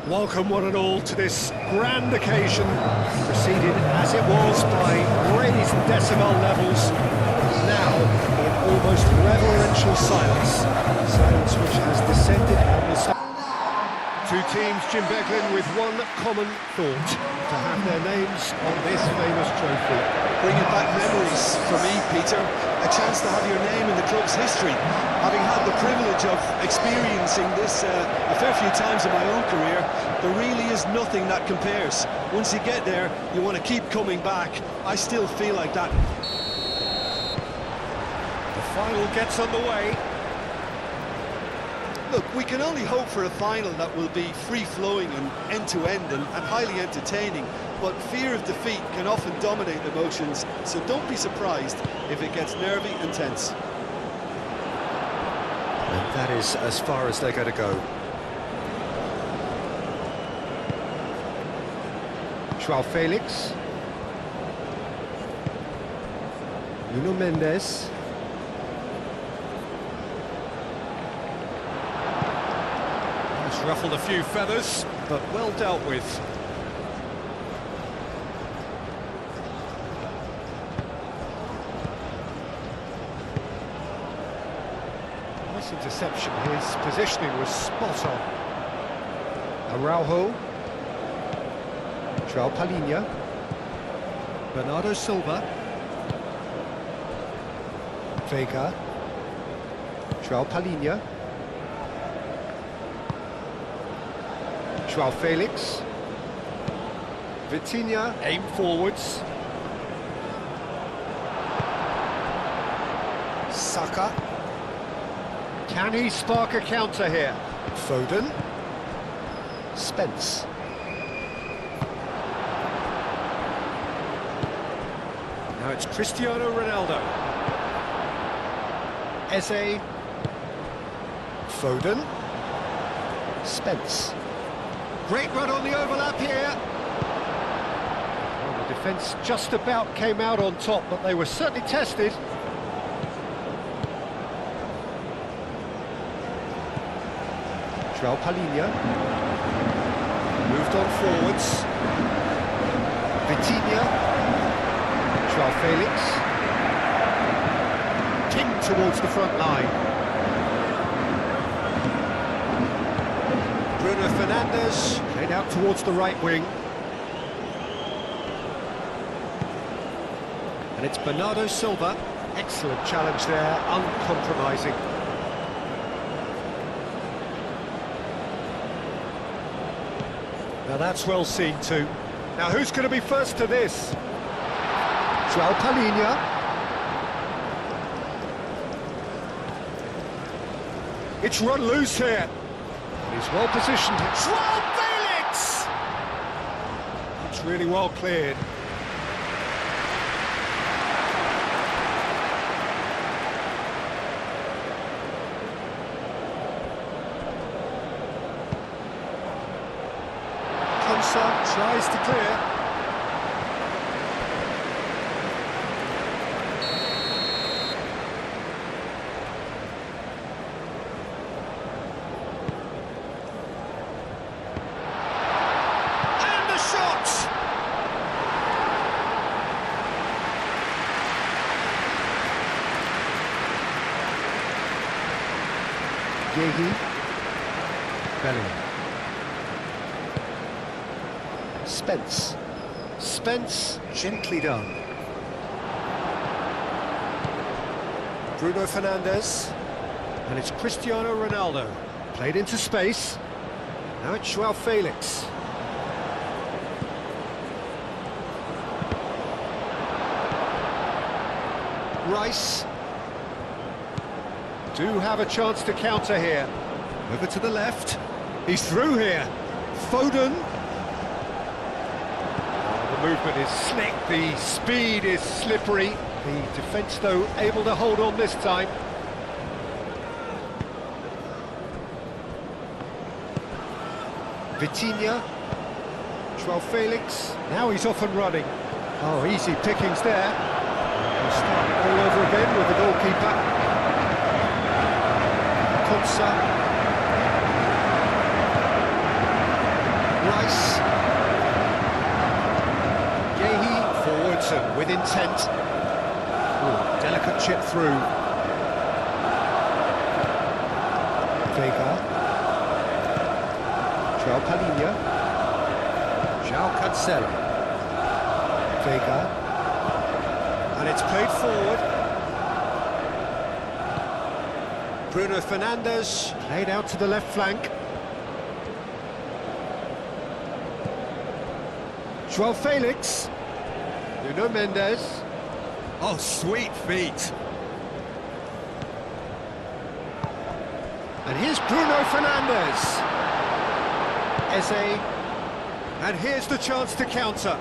Welcome one and all to this grand occasion, preceded as it was by raised decibel levels, now in almost reverential silence which has descended on the stage. Two teams, Jim Beglin, with one common thought: to have their names on this famous trophy. Bringing back memories for me, Peter. A chance to have your name in the club's history. Having had the privilege of experiencing this a fair few times in my own career, there really is nothing that compares. Once you get there, you want to keep coming back. I still feel like that. The final gets underway. Look, we can only hope for a final that will be free-flowing and end-to-end and highly entertaining, but fear of defeat can often dominate emotions, so don't be surprised if it gets nervy and tense. And that is as far as they're going to go. João Felix. Nuno Mendes. Ruffled a few feathers, but well dealt with. Nice interception. His positioning was spot on. Araujo. João Palhinha. Bernardo Silva. Vega. João Palhinha. João Felix. Vitinha, aim forwards. Saka. Can he spark a counter here? Foden. Spence. Now it's Cristiano Ronaldo. Eze. Foden. Spence. Great run on the overlap here. Well, the defence just about came out on top, but they were certainly tested. João Palhinha. Moved on forwards. Vitinha. João Felix. Kicked towards the front line. Bruno Fernandes played out towards the right wing. And it's Bernardo Silva. Excellent challenge there, uncompromising. Now that's well seen too. Now who's going to be first to this? João Palhinha. It's run loose here. He's well positioned. João Felix! It's really well cleared. Konsa tries to clear. Bellingham. Spence. Spence, gently done. Bruno Fernandes. And it's Cristiano Ronaldo. Played into space. Now it's João Felix. Rice. Do have a chance to counter here. Over to the left. He's through here. Foden. Oh, the movement is slick. The speed is slippery. The defence, though, able to hold on this time. Vitinha. João Felix. Now he's off and running. Oh, easy pickings there. He'll start all over again with the goalkeeper. Konsa. Rice. Yehi forwards and with intent. Ooh, delicate chip through. Vega. João Palhinha. João Cancelo. Vega. And it's played forward. Bruno Fernandes played out to the left flank. João Felix. Nuno Mendes. Oh, sweet feet. And here's Bruno Fernandes. Eze. And here's the chance to counter.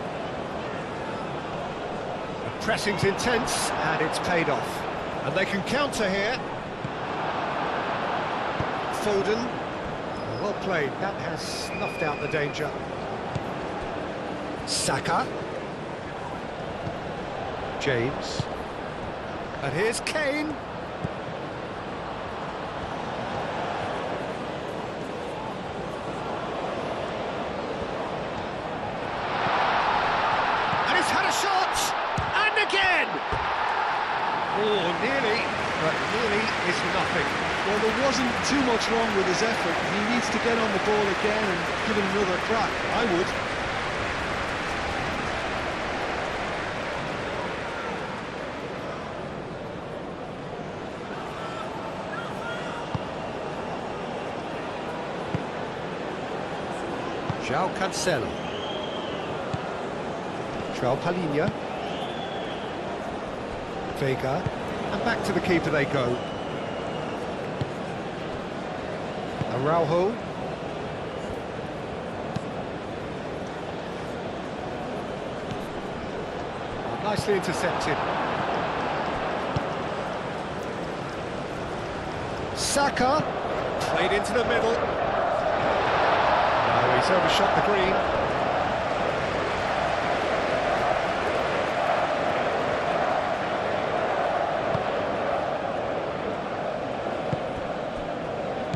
The pressing's intense, and it's paid off. And they can counter here. Foden. Well played. That has snuffed out the danger. Saka. James. And here's Kane. And he's had a shot! And again! Oh, nearly, but nearly is nothing. Well, there wasn't too much wrong with his effort. He needs to get on the ball again and give it another crack. I would. João Cancelo. João Palhinha. Vega. And back to the keeper they go. Araujo. Nicely intercepted. Saka. Played into the middle. No, he's overshot the green.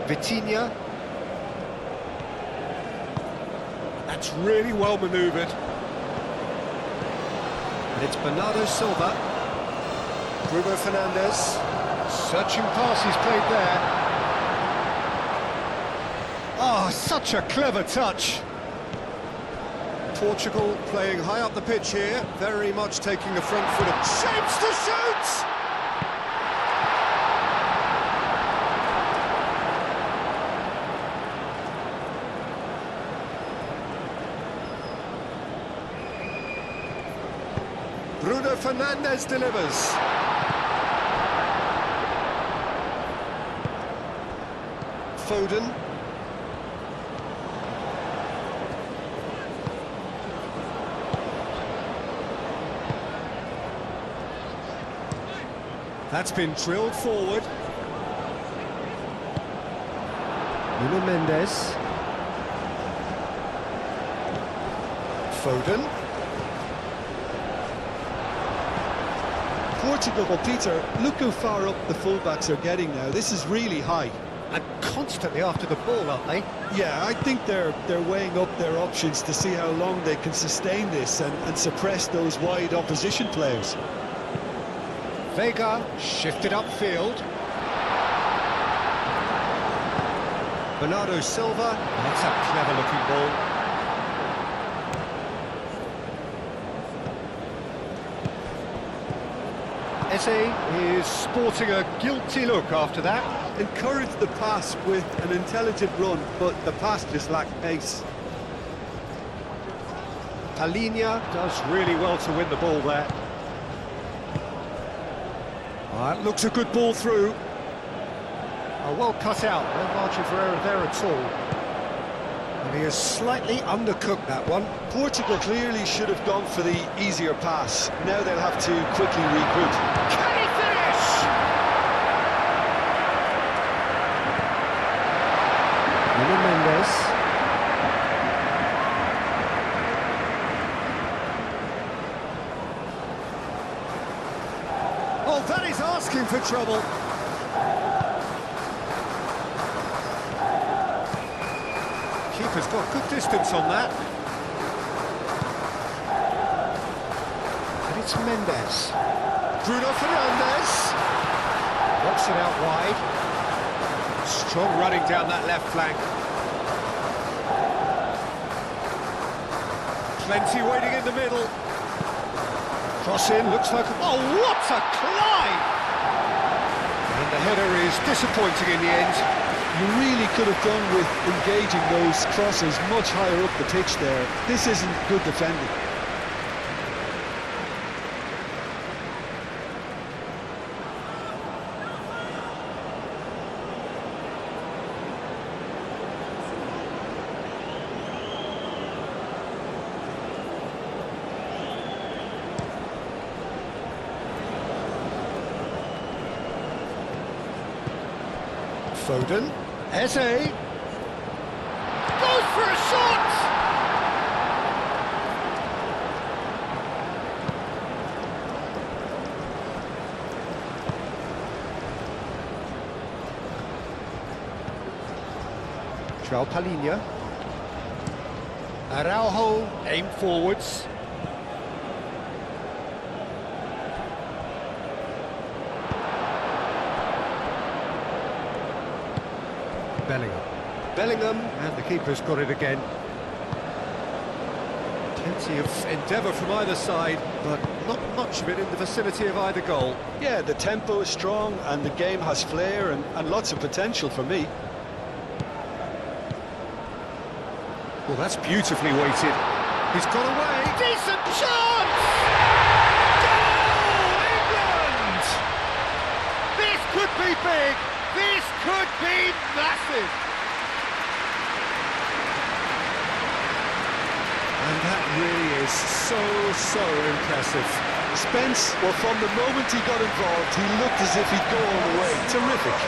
Vitinha. That's really well manoeuvred. And it's Bernardo Silva. Bruno Fernandes. Searching pass he's played there. Oh, such a clever touch. Portugal playing high up the pitch here, very much taking the front foot. Shapes to shoot! Bruno Fernandes delivers. Foden. That's been drilled forward. Nuno Mendes. Foden. Portugal, well, Peter, look how far up the fullbacks are getting now. This is really high. And constantly after the ball, aren't they? Yeah, I think they're weighing up their options to see how long they can sustain this and suppress those wide opposition players. Vega shifted upfield. Bernardo Silva. That's a clever-looking ball. Eze is sporting a guilty look after that. Encouraged the pass with an intelligent run, but the pass just lacked pace. Palhinha does really well to win the ball there. That looks a good ball through. Oh, well cut out, no margin for error there at all. And he has slightly undercooked that one. Portugal clearly should have gone for the easier pass. Now they'll have to quickly regroup. Can he finish? Nuno Mendes. Oh, that is asking for trouble. Keeper's got good distance on that. And it's Mendes. Bruno Fernandes. Knocks it out wide. Strong running down that left flank. Plenty waiting in the middle. Cross in, looks like... Oh, what a climb! And the header is disappointing in the end. You really could have done with engaging those crosses much higher up the pitch there. This isn't good defending. Foden, Eze, goes for a shot! João Palhinha, Araujo, aimed forwards. Bellingham, and the keeper's got it again. Plenty of endeavour from either side, but not much of it in the vicinity of either goal. Yeah, the tempo is strong and the game has flair and lots of potential for me. Well, that's beautifully weighted. He's got away. Decent chance! Goal, England! This could be big. This could be massive. And that really is so impressive. Spence, well, from the moment he got involved, he looked as if he'd go all the way. Terrific.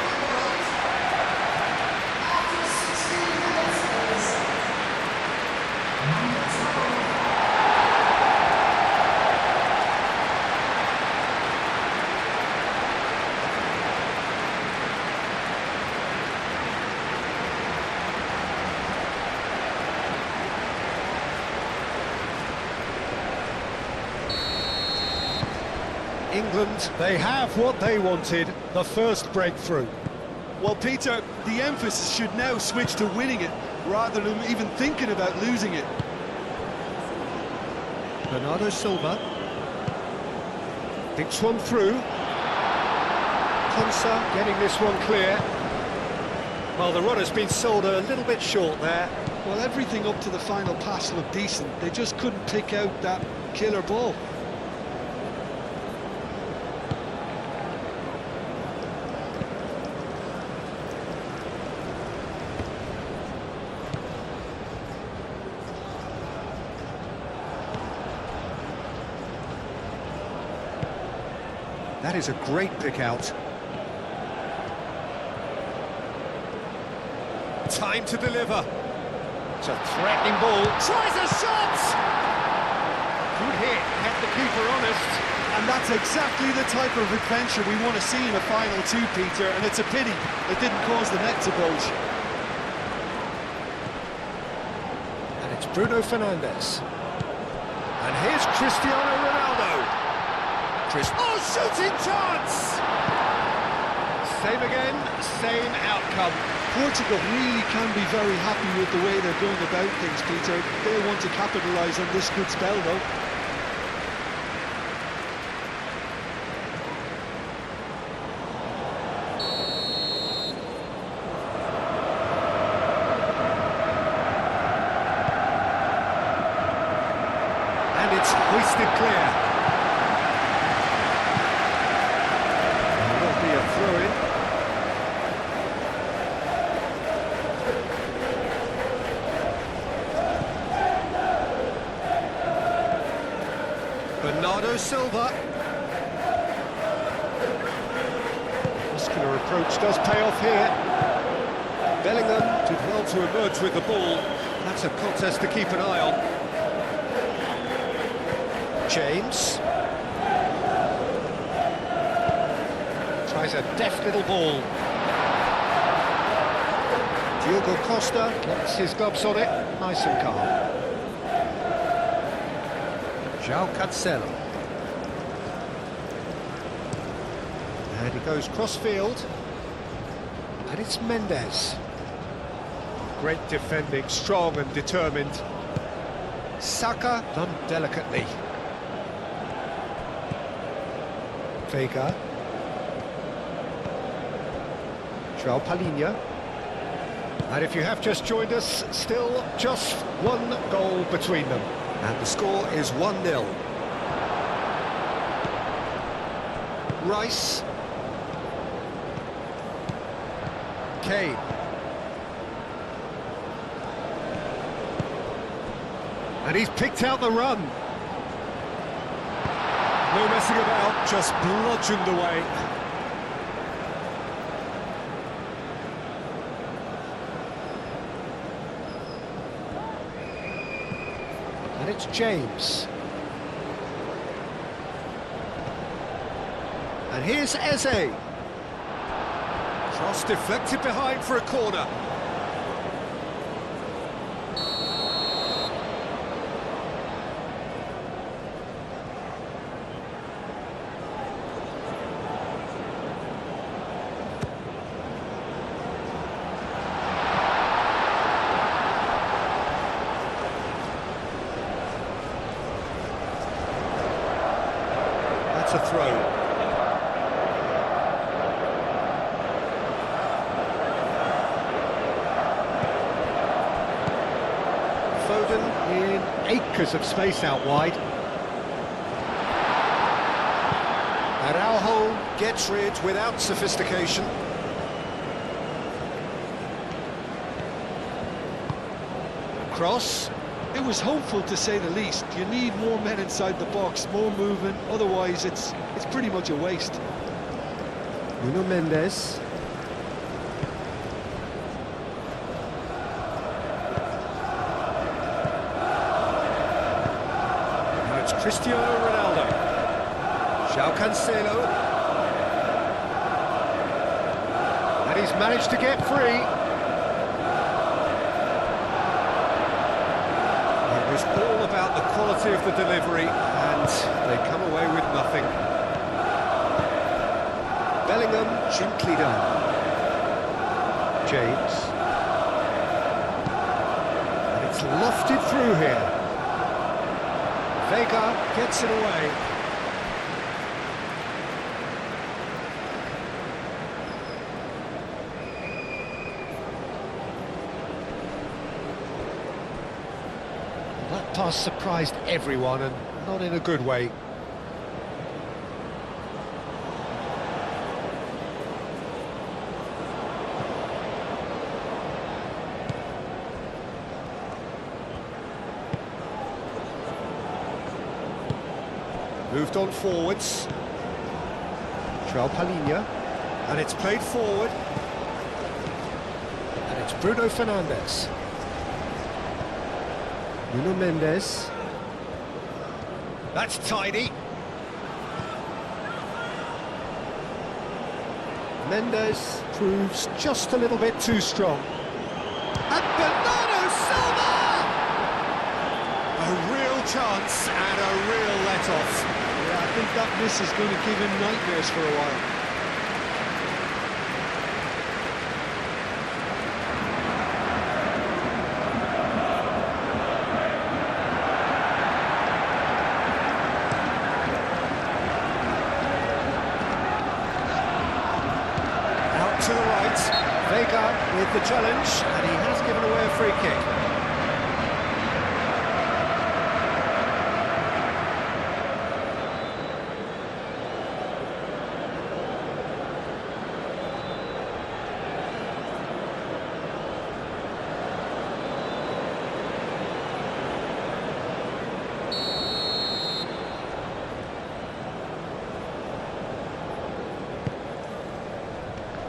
England, they have what they wanted, the first breakthrough. Well, Peter, the emphasis should now switch to winning it, rather than even thinking about losing it. Bernardo Silva. Thinks one through. Konsa getting this one clear. Well, the runner's been sold a little bit short there. Well, everything up to the final pass looked decent. They just couldn't pick out that killer ball. That is a great pick out. Time to deliver. It's a threatening ball. Tries a shot! Good hit, kept the keeper honest. And that's exactly the type of adventure we want to see in a final two, Peter, and it's a pity it didn't cause the net to bulge. And it's Bruno Fernandes. And here's Cristiano Ronaldo. Oh, shooting chance! Same again, same outcome. Portugal really can be very happy with the way they're going about things, Peter. They want to capitalise on this good spell, though. And it's hoisted clear. Throw-in. Bernardo Silva. Muscular approach does pay off here. Bellingham did well to emerge with the ball. That's a contest to keep an eye on. James. Tries a deft little ball. Diogo Costa gets his gloves on it, nice and calm. João Cancelo. And he goes cross-field. And it's Mendes. Great defending, strong and determined. Saka done delicately. Vega. João Palhinha. And if you have just joined us, still just one goal between them. And the score is 1-0. Rice. Kane. And he's picked out the run. No messing about, just bludgeoned away. And it's James. And here's Eze. Cross deflected behind for a corner. That's a throw. In acres of space out wide. Araujo gets rid without sophistication. Cross. It was hopeful to say the least. You need more men inside the box, more movement, otherwise it's pretty much a waste. Nuno Mendes. Cristiano Ronaldo. João Cancelo. And he's managed to get free. It was all about the quality of the delivery, and they come away with nothing. Bellingham, gently done. James. And it's lofted through here. Vega gets it away. That pass surprised everyone, and not in a good way. Moved on forwards. João Palhinha. And it's played forward. And it's Bruno Fernandes. Nuno Mendes. That's tidy. Mendes proves just a little bit too strong. And Bernardo Silva! A real chance and a real let-off. Yeah, I think that miss is going to give him nightmares for a while. Out to the right, Vega with the challenge, and he has given away a free kick.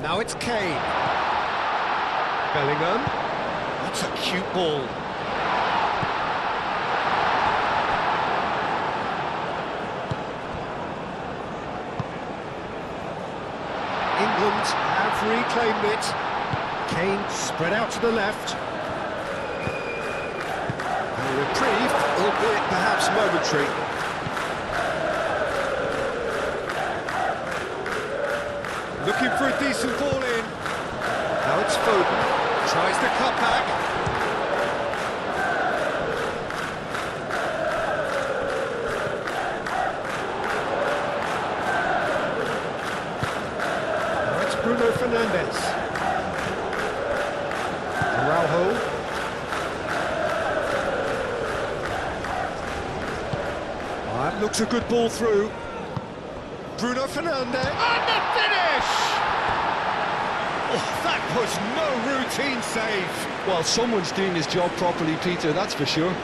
Now it's Kane. Bellingham. That's a cute ball. England have reclaimed it. Kane spread out to the left. A reprieve, albeit perhaps momentary. Looking for a decent ball in. Now it's Foden. Tries to cut back. Now it's Bruno Fernandes. Araujo. That looks a good ball through. Bruno Fernandes. And the finish! Oh, that was no routine save. Well, someone's doing his job properly, Peter, that's for sure.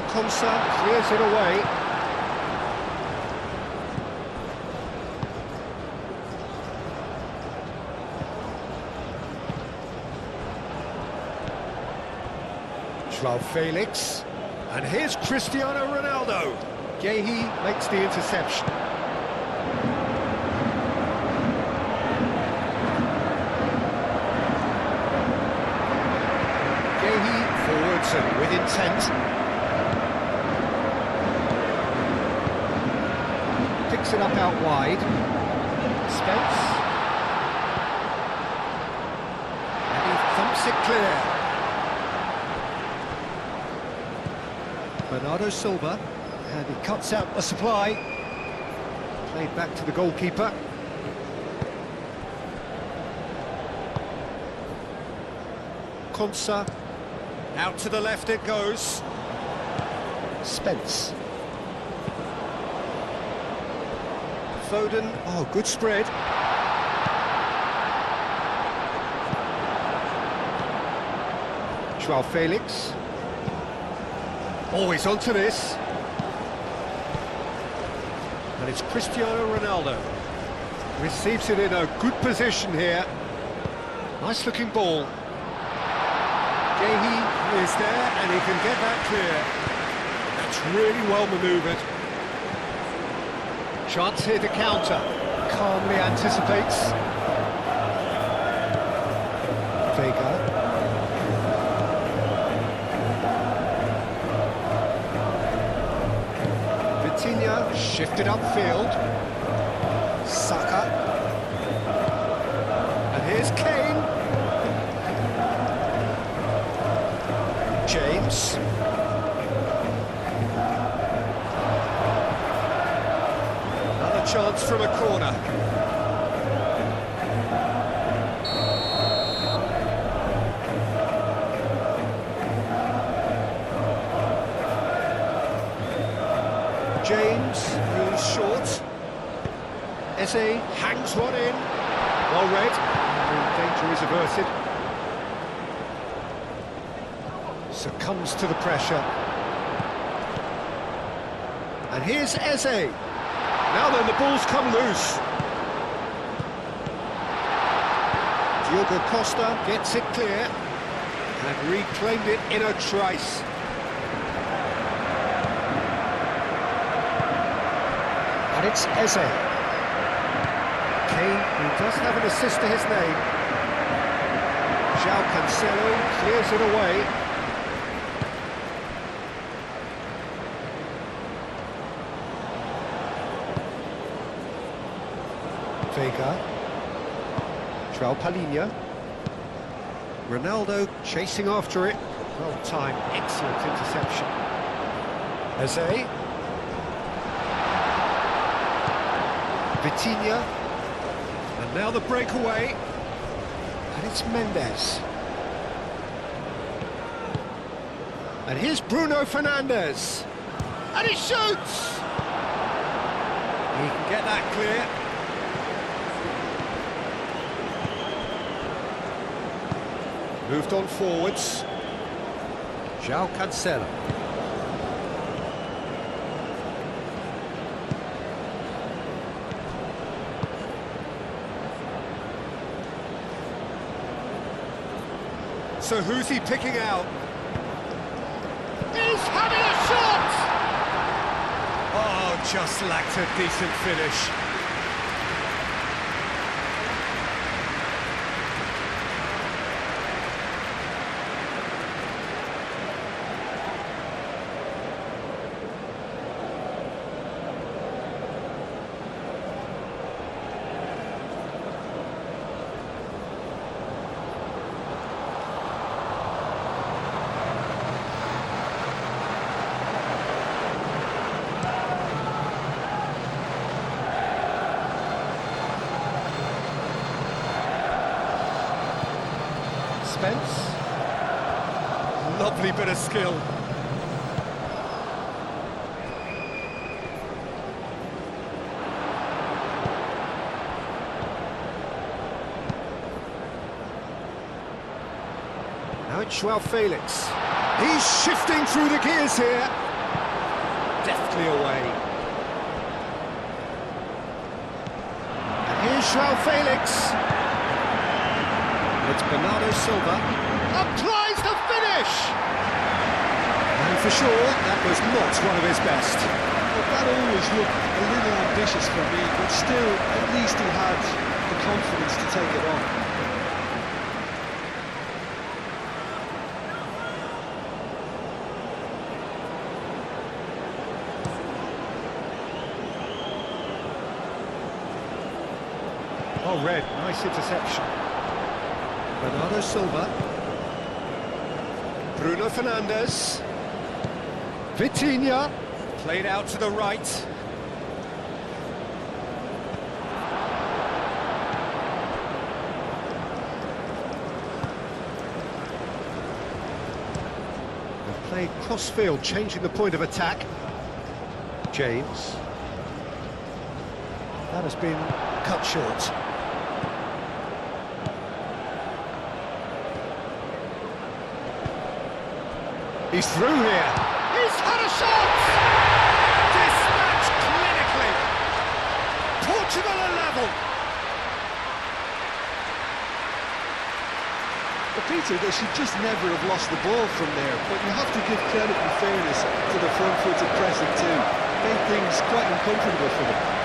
Konsa clears it away. Joao Felix, and here's Cristiano Ronaldo. Gehi makes the interception. Gehi forwards and with intent. Picks it up out wide. Spence. And he thumps it clear. Bernardo Silva, and he cuts out the supply. Played back to the goalkeeper. Konsa, out to the left it goes. Spence. Foden, oh, good spread. Joao Felix. Always onto this. And it's Cristiano Ronaldo. Receives it in a good position here. Nice looking ball. Gehi is there and he can get that clear. That's really well manoeuvred. Chance here to counter. Calmly anticipates. Vega. Shifted upfield. Saka. And here's Kane. James. Another chance from a corner. James, who's short. Eze hangs one in. Well read. Danger is averted. Succumbs to the pressure. And here's Eze. Now then, the ball's come loose. Diogo Costa gets it clear. And reclaimed it in a trice. And it's Eze. Kane, who does have an assist to his name. João Cancelo clears it away. Vega. João Palhinha. Ronaldo chasing after it. Well timed, excellent interception. Eze. Vitinha, and now the breakaway, and it's Mendes. And here's Bruno Fernandes, and he shoots! He can get that clear. Moved on forwards. João Cancelo. So who's he picking out? He's having a shot! Oh, just lacked a decent finish. Lovely bit of skill. Now it's Joao Felix. He's shifting through the gears here. Deftly away. And here's Joao Felix. It's Bernardo Silva. Applies the finish! And for sure, that was not one of his best. Well, that always looked a little ambitious for me, but still, at least he had the confidence to take it on. Oh, Red, nice interception. Bernardo Silva. Bruno Fernandes. Vitinha. Played out to the right. They've played cross-field, changing the point of attack. James. That has been cut short. He's through here. He's had a shot! Dispatched clinically. Portugal are level. But Peter, they should just never have lost the ball from there, but you have to give credit and fairness to the front-footed pressing too. Made things quite uncomfortable for them.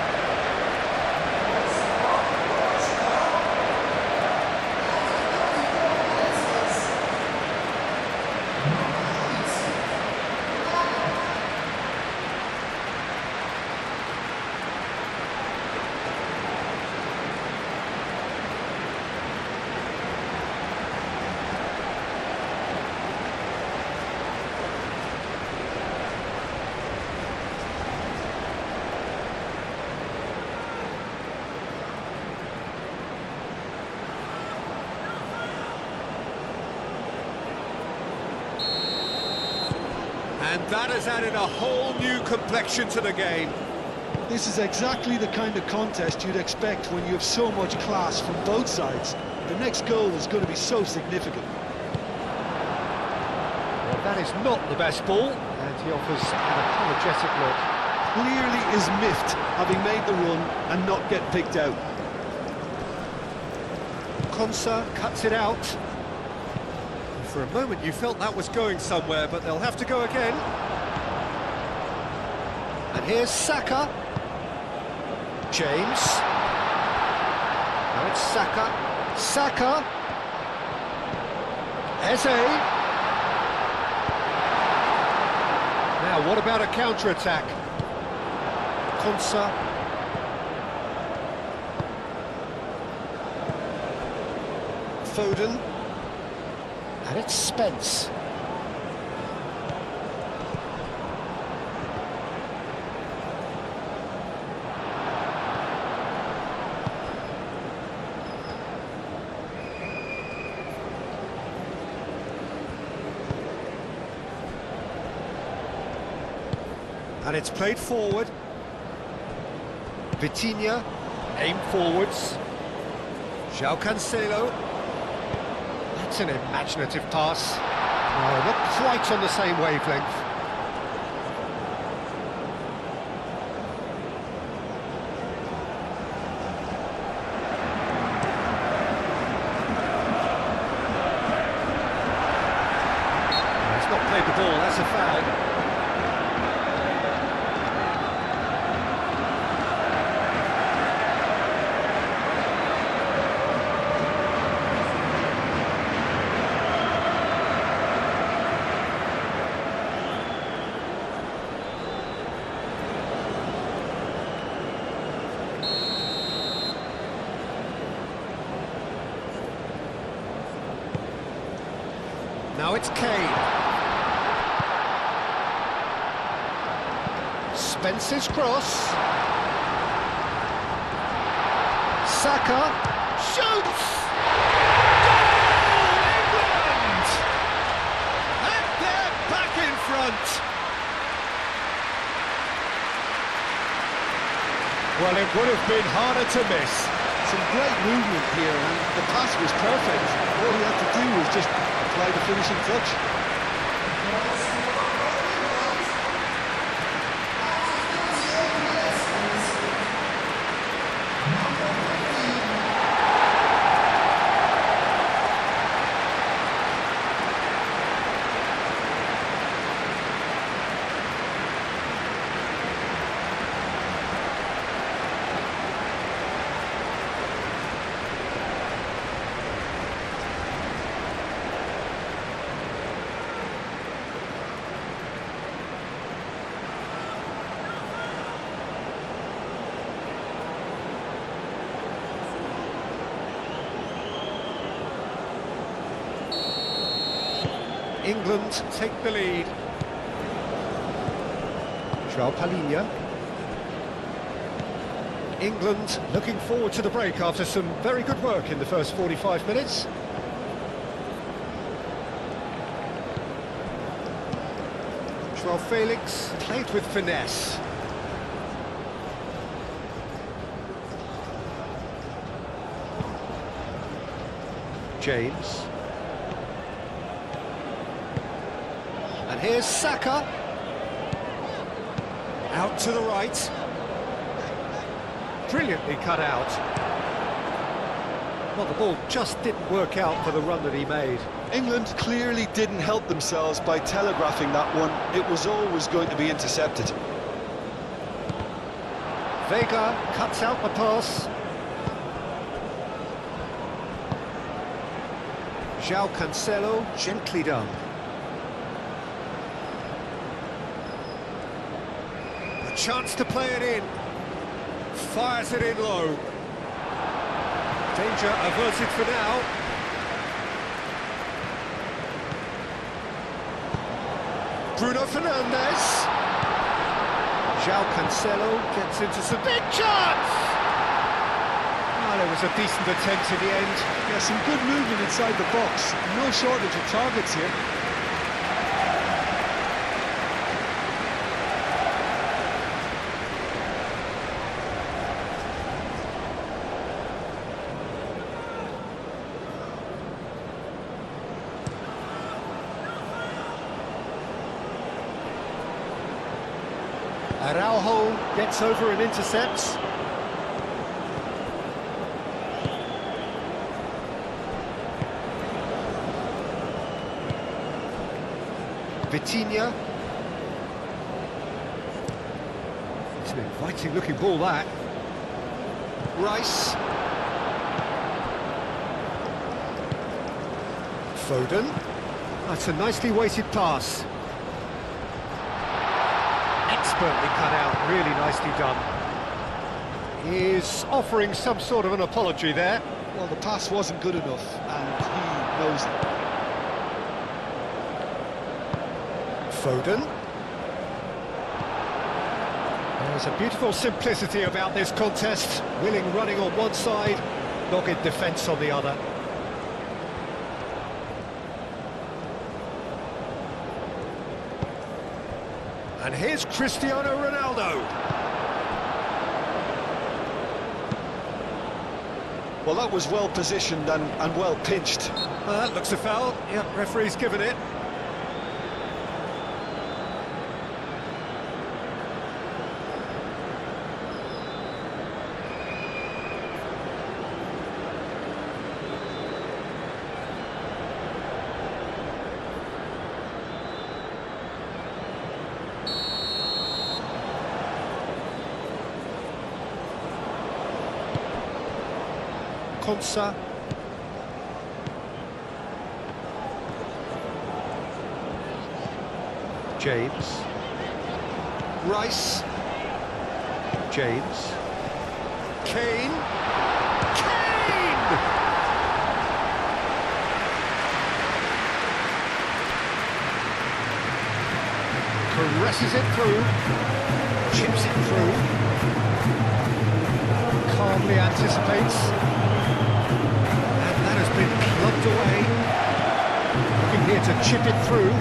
And that has added a whole new complexion to the game. This is exactly the kind of contest you'd expect when you have so much class from both sides. The next goal is going to be so significant. Well, that is not the best ball, and he offers an apologetic look. Clearly is miffed, having made the run and not get picked out. Konsa cuts it out. For a moment you felt that was going somewhere, but they'll have to go again. And here's Saka. James. Now it's Saka. Saka. Eze. Now what about a counter-attack? Konsa. Foden. And it's Spence. And it's played forward. Vitinha, aim forwards. João Cancelo. It's an imaginative pass. No, not quite on the same wavelength. the ball, that's a foul. Now it's Kane. Spence's cross. Saka shoots! Goal, England! And they're back in front. Well, it would have been harder to miss. Some great movement here, and the pass was perfect. All he had to do was just apply the finishing touch. England take the lead. João Palhinha. England looking forward to the break after some very good work in the first 45 minutes. João Felix played with finesse. James. And here's Saka. Out to the right. Brilliantly cut out. Well, the ball just didn't work out for the run that he made. England clearly didn't help themselves by telegraphing that one. It was always going to be intercepted. Vega cuts out the pass. João Cancelo, gently done. A chance to play it in. Fires it in low. Danger averted for now. Bruno Fernandes. João Cancelo gets into some big chance. Well, it was a decent attempt in the end. Yeah, some good movement inside the box. No shortage of targets here. Araujo gets over and intercepts. Vitinha. It's an inviting looking ball, that. Rice. Foden. That's a nicely weighted pass. Expertly cut out, really nicely done. He's offering some sort of an apology there. Well, the pass wasn't good enough, and he knows it. Foden. There's a beautiful simplicity about this contest. Willing running on one side, dogged defence on the other. And here's Cristiano Ronaldo. Well, that was well positioned and well pinched. Well, that looks a foul. Yep, referee's given it. Konsa. James. Rice. James. Kane. Kane! Caresses it through. Chips it through. Calmly anticipates. And that has been clubbed away. Looking here to chip it through.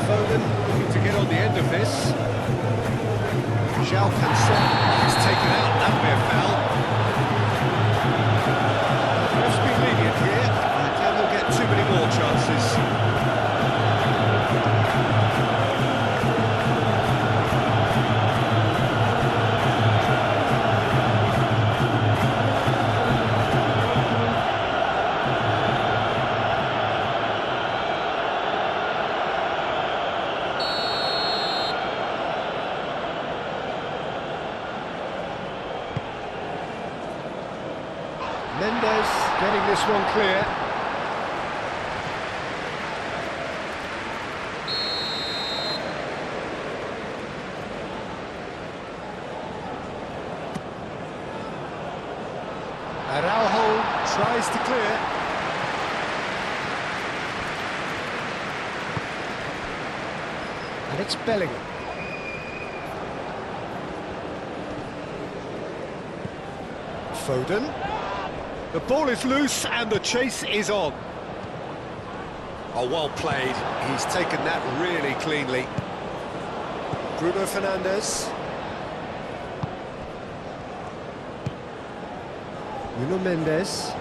Foden looking to get on the end of this. High-octane is taken out, that may have foul. Ref's been lenient here, and then we'll get too many more chances. Mendes getting this one clear. Araujo tries to clear. And it's Bellingham. Foden. The ball is loose and the chase is on. Oh, well played. He's taken that really cleanly. Bruno Fernandes. Nuno Mendes.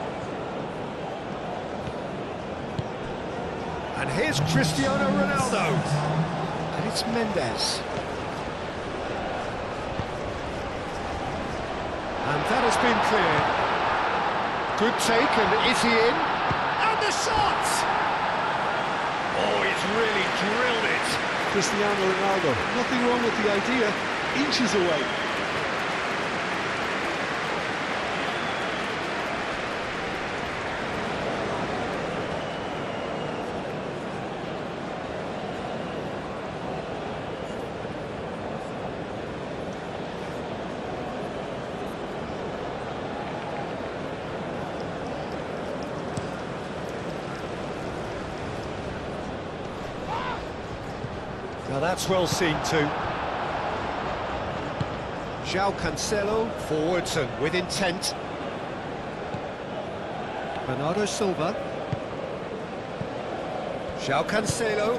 And here's Cristiano Ronaldo. And it's Mendes. And that has been cleared. Good take, and is he in? And the shot! Oh, he's really drilled it. Cristiano Ronaldo, nothing wrong with the idea, inches away. Now that's well seen too. João Cancelo forwards and with intent. Bernardo Silva. João Cancelo.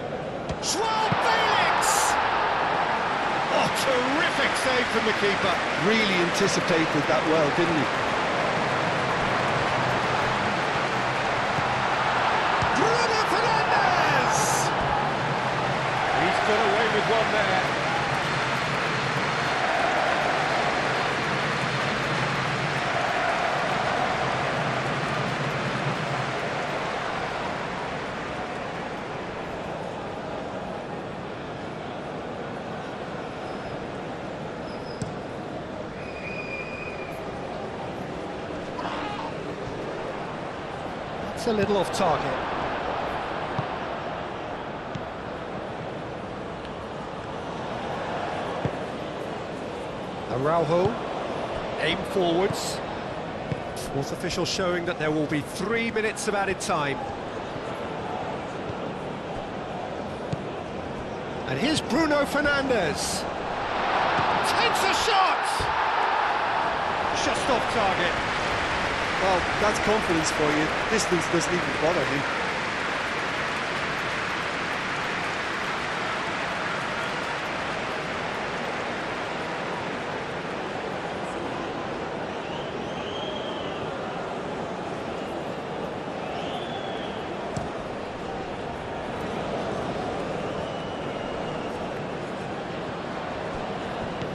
João Felix! Oh, terrific save from the keeper. Really anticipated that well, didn't he? Got away with one there. It's a little off target. Araujo, aim forwards. Fourth official showing that there will be 3 minutes of added time. And here's Bruno Fernandes. Takes a shot! Just off target. Well, that's confidence for you. Distance doesn't even bother me.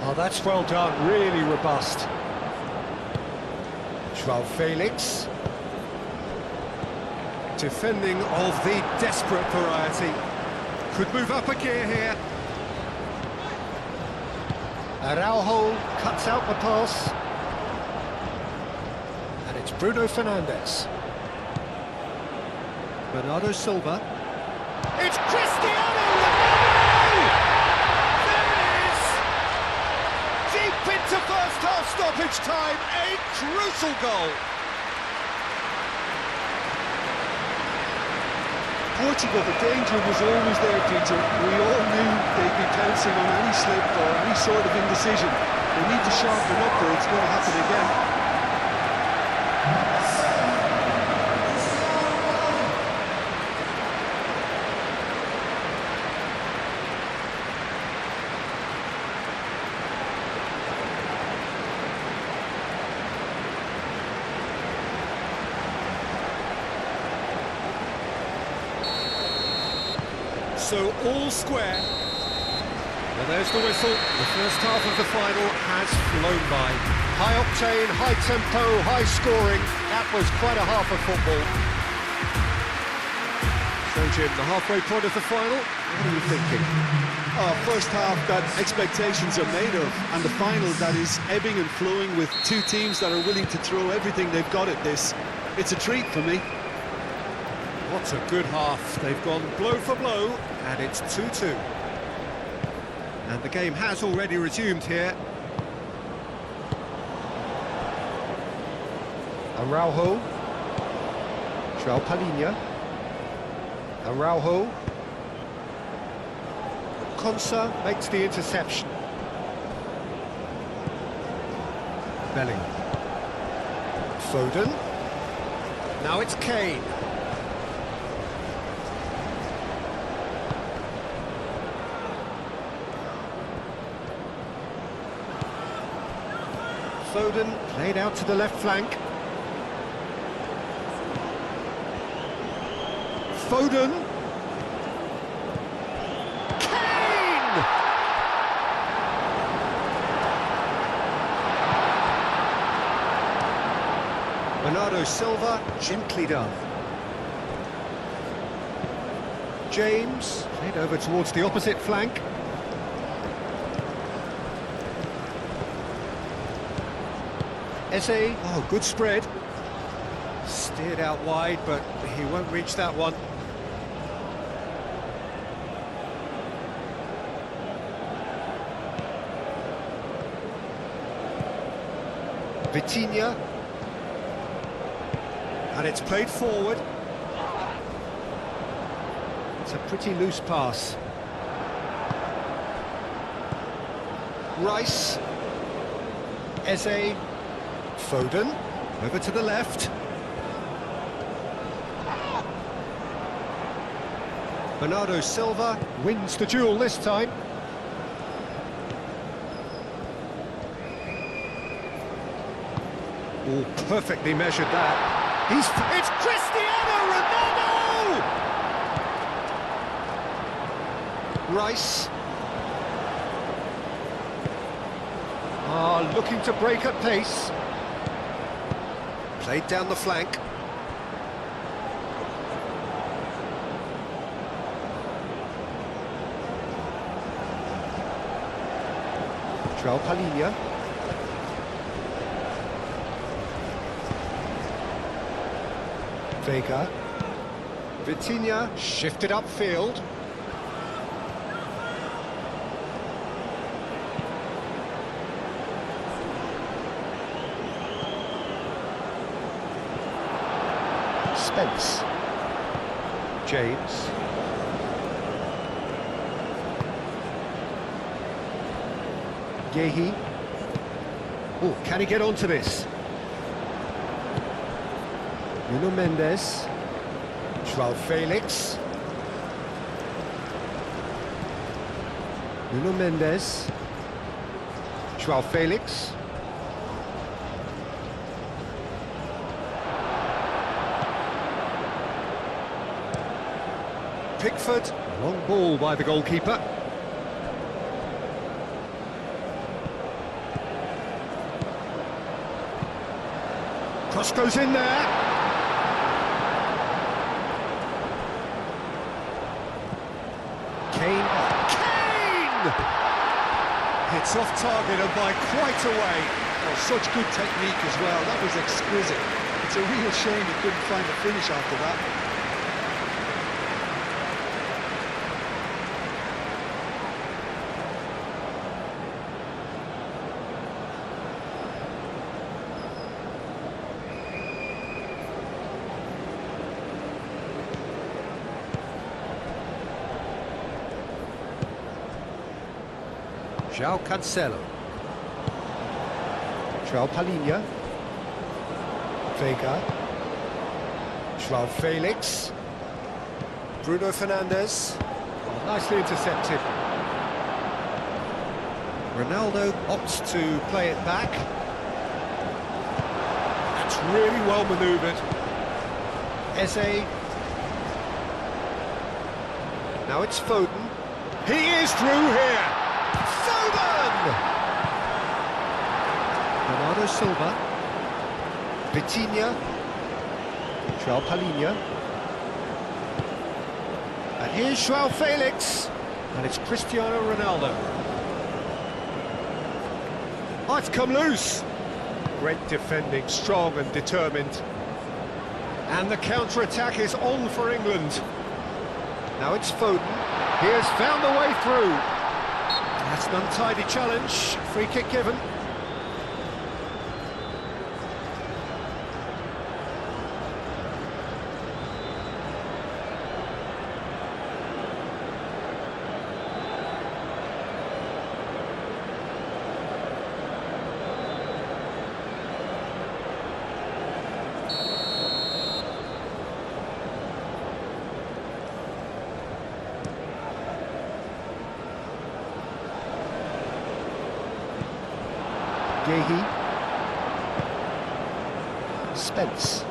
Oh, that's well done, really robust. João Felix. Defending of the desperate variety. Could move up a gear here. Araujo cuts out the pass. And It's Bruno Fernandes. Bernardo Silva. It's Cristiano Ronaldo! There it is! Deep into first half stoppage time, a crucial goal. Portugal, the danger was always there, Peter. We all knew they'd be pouncing on any slip or any sort of indecision. They need to sharpen up or it's going to happen again. So all square. Well, there's the whistle. The first half of the final has flown by. High octane, high tempo, high scoring. That was quite a half of football. So Jim, the halfway point of the final, what are you thinking? First half that expectations are made of, and the final that is ebbing and flowing with two teams that are willing to throw everything they've got at this. It's a treat for me. What a good half. They've gone blow for blow, and it's 2-2. And the game has already resumed here. Araujo. João Palhinha. Araujo. Konsa makes the interception. Belling. Foden. Now it's Kane. Foden played out to the left flank. Foden. Kane! Bernardo Silva, gently done. James played over towards the opposite flank. Eze, oh, good spread. Steered out wide, but he won't reach that one. Vitinha. And it's played forward. It's a pretty loose pass. Rice. Eze. Foden, over to the left. Bernardo Silva wins the duel this time. Oh, perfectly measured that. It's Cristiano Ronaldo! Rice. Looking to break at pace. Played down the flank. João Palhinha. Vega. Vitinha shifted upfield. Spence. James. Yehi. Oh, can he get onto this? Nuno Mendes. João Felix. Nuno Mendes. João Felix. Pickford, long ball by the goalkeeper. Cross goes in there. Kane. Kane! Hits off target and by quite a way. Oh, such good technique as well. That was exquisite. It's a real shame he couldn't find a finish after that. João Cancelo. João Palhinha. Vega. João Felix. Bruno Fernandes. Well, nicely intercepted. Ronaldo opts to play it back. That's really well manoeuvred. Eze. Now it's Foden. He is through here. Foden! Bernardo Silva. Vitinha. João Palhinha. And here's João Felix. And it's Cristiano Ronaldo. Oh, it's come loose. Great defending, strong and determined. And the counter-attack is on for England. Now it's Foden. He has found the way through. That's an untidy challenge. Free kick given. Gehi. Spence.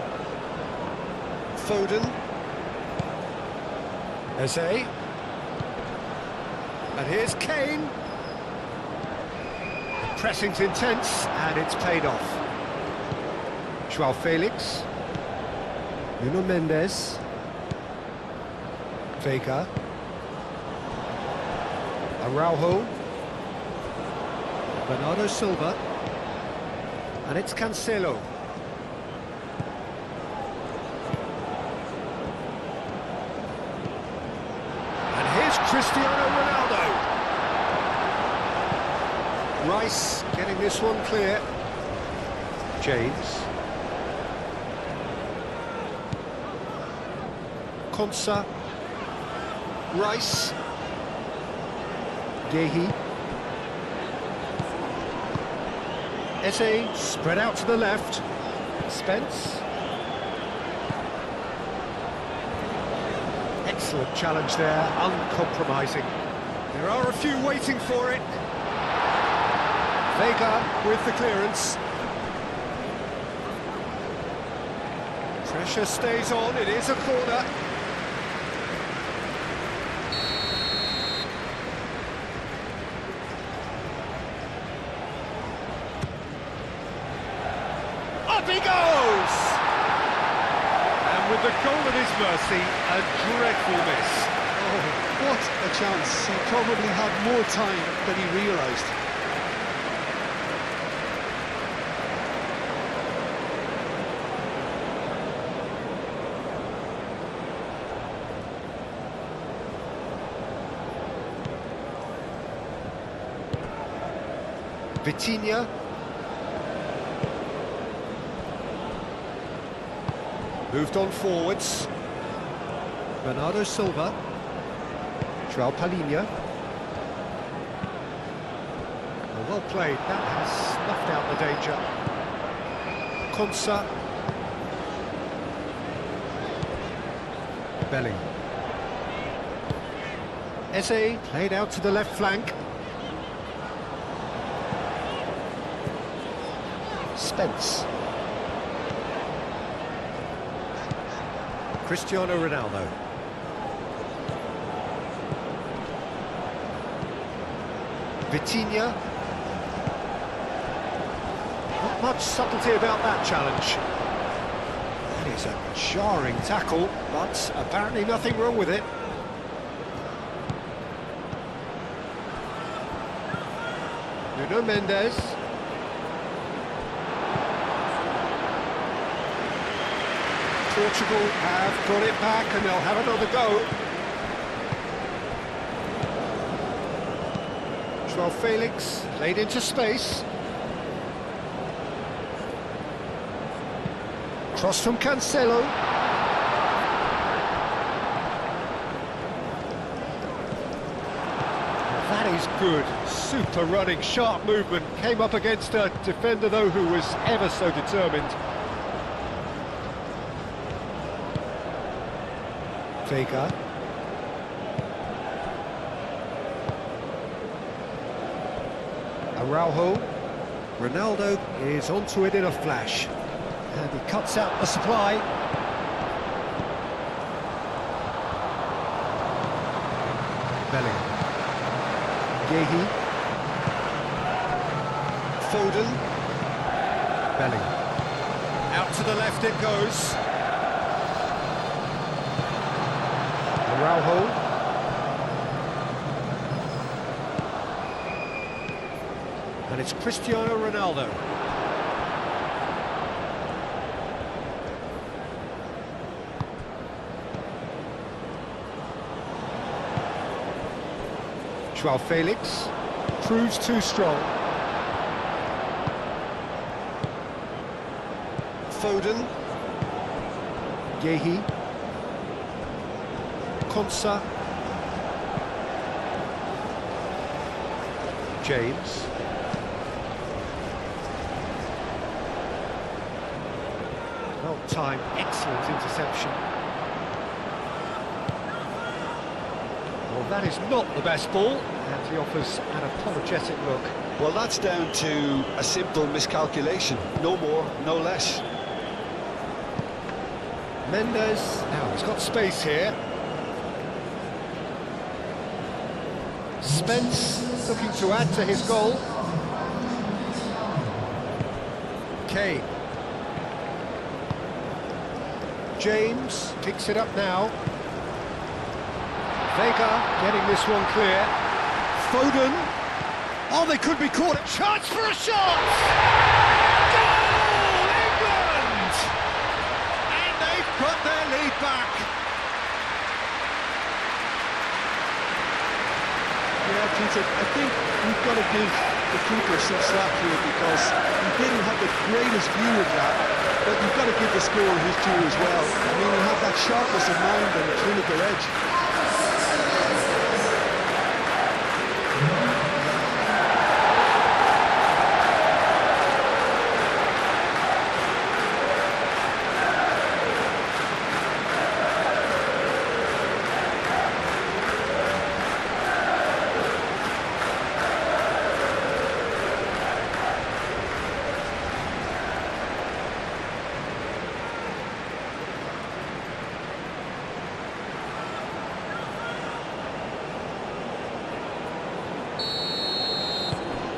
Foden. Eze. And here's Kane. The pressing's intense, and it's paid off. João Felix. Nuno Mendes. Vega. Araujo. Bernardo Silva. And it's Cancelo. And here's Cristiano Ronaldo. Rice getting this one clear. James. Konsa. Rice. Gehi. Eze spread out to the left. Spence. Excellent challenge there, uncompromising. There are a few waiting for it. Vega with the clearance. Pressure stays on, it is a corner. Up he goes! And with the goal at his mercy, a dreadful miss. Oh, what a chance. He probably had more time than he realised. Vitinha. Moved on forwards. Bernardo Silva. João Palhinha. Well played, that has snuffed out the danger. Konsa. Belling. Eze played out to the left flank. Spence. Cristiano Ronaldo. Vitinha. Not much subtlety about that challenge. That is a jarring tackle, but apparently nothing wrong with it. Nuno Mendes. Portugal have got it back and they'll have another go. João Felix played into space. Cross from Cancelo. That is good. Super running, sharp movement. Came up against a defender, though, who was ever so determined. Vega. Araujo. Ronaldo is onto it in a flash. And he cuts out the supply. Bellingham. Yehi. Foden. Bellingham. Out to the left it goes. Araujo. And it's Cristiano Ronaldo. João Felix proves too strong. Foden. Yehi. Konsa. James. Well timed, excellent interception. Well, that is not the best ball, and he offers an apologetic look. Well, that's down to a simple miscalculation. No more, no less. Mendes, now he's got space here. Spence looking to add to his goal. Kane. James picks it up now. Vega getting this one clear. Foden. Oh, they could be caught. Chance for a shot! Goal, England! And they've put their lead back. Yeah, Peter, I think we've got to give the keeper some slack here because he didn't have the greatest view of that, but you've got to give the scorer his due as well. I mean, he had that sharpness of mind and clinical edge.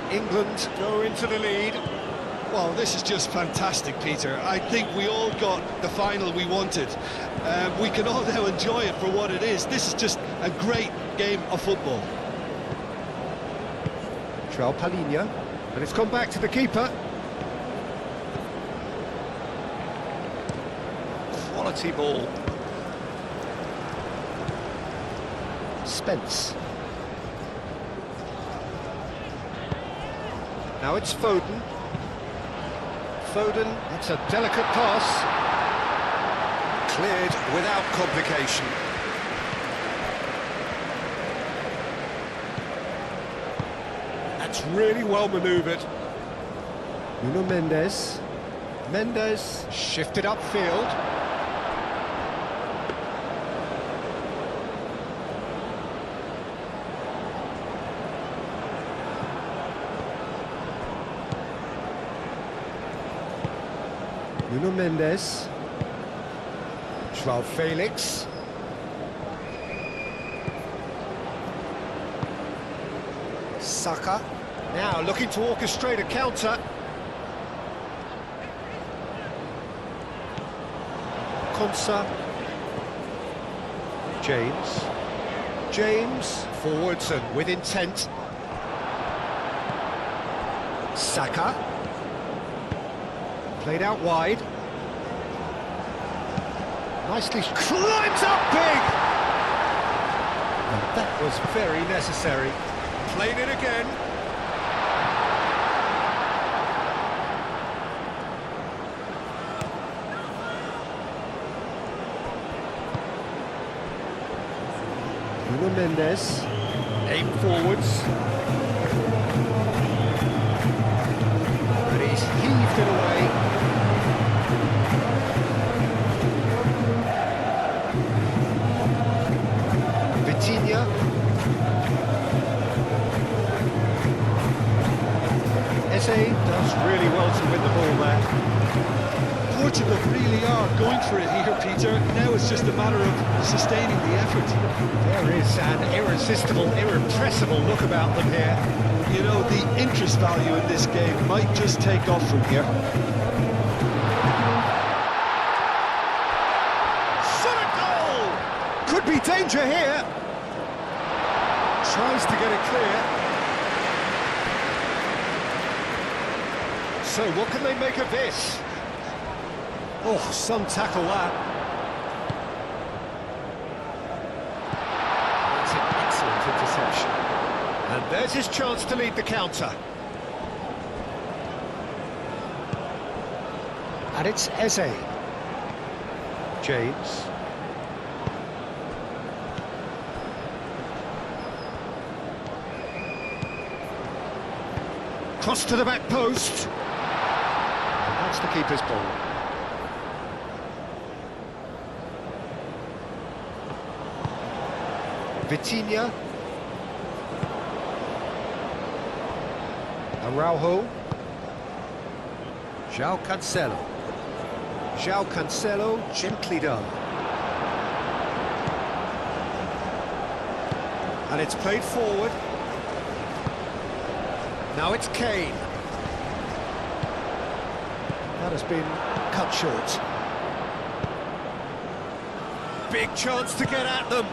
England go into the lead. Well, this is just fantastic, Peter. I think we all got the final we wanted. We can all now enjoy it for what it is. This is just a great game of football. João Palhinha, and it's gone back to the keeper. Quality ball. Spence. Now it's Foden. Foden, that's a delicate pass. Cleared without complication. That's really well manoeuvred. Nuno Mendes. Mendes shifted upfield. Nuno Mendes. João Felix. Saka. Now looking to orchestrate a counter. Konsa. James. James forwards and with intent. Saka. Played out wide. Nicely climbs up big! And that was very necessary. Playing it again. Bruno Mendes, aim forwards. But he's heaved it away. Vitinha. Eze does really well to win the ball there. Portugal really are going for it here, Peter. Now it's just a matter of sustaining the effort. There is an irresistible, irrepressible look about them here. You know, the interest value in this game might just take off from here. Shot a goal! Could be danger here. Tries to get it clear. So what can they make of this? Oh, some tackle that. That's an excellent interception. And there's his chance to lead the counter. And it's Eze. James. Cross to the back post. And that's the keeper's ball. Vitinha. Araujo. João Cancelo. João Cancelo, gently done. And it's played forward. Now it's Kane. That has been cut short. Big chance to get at them.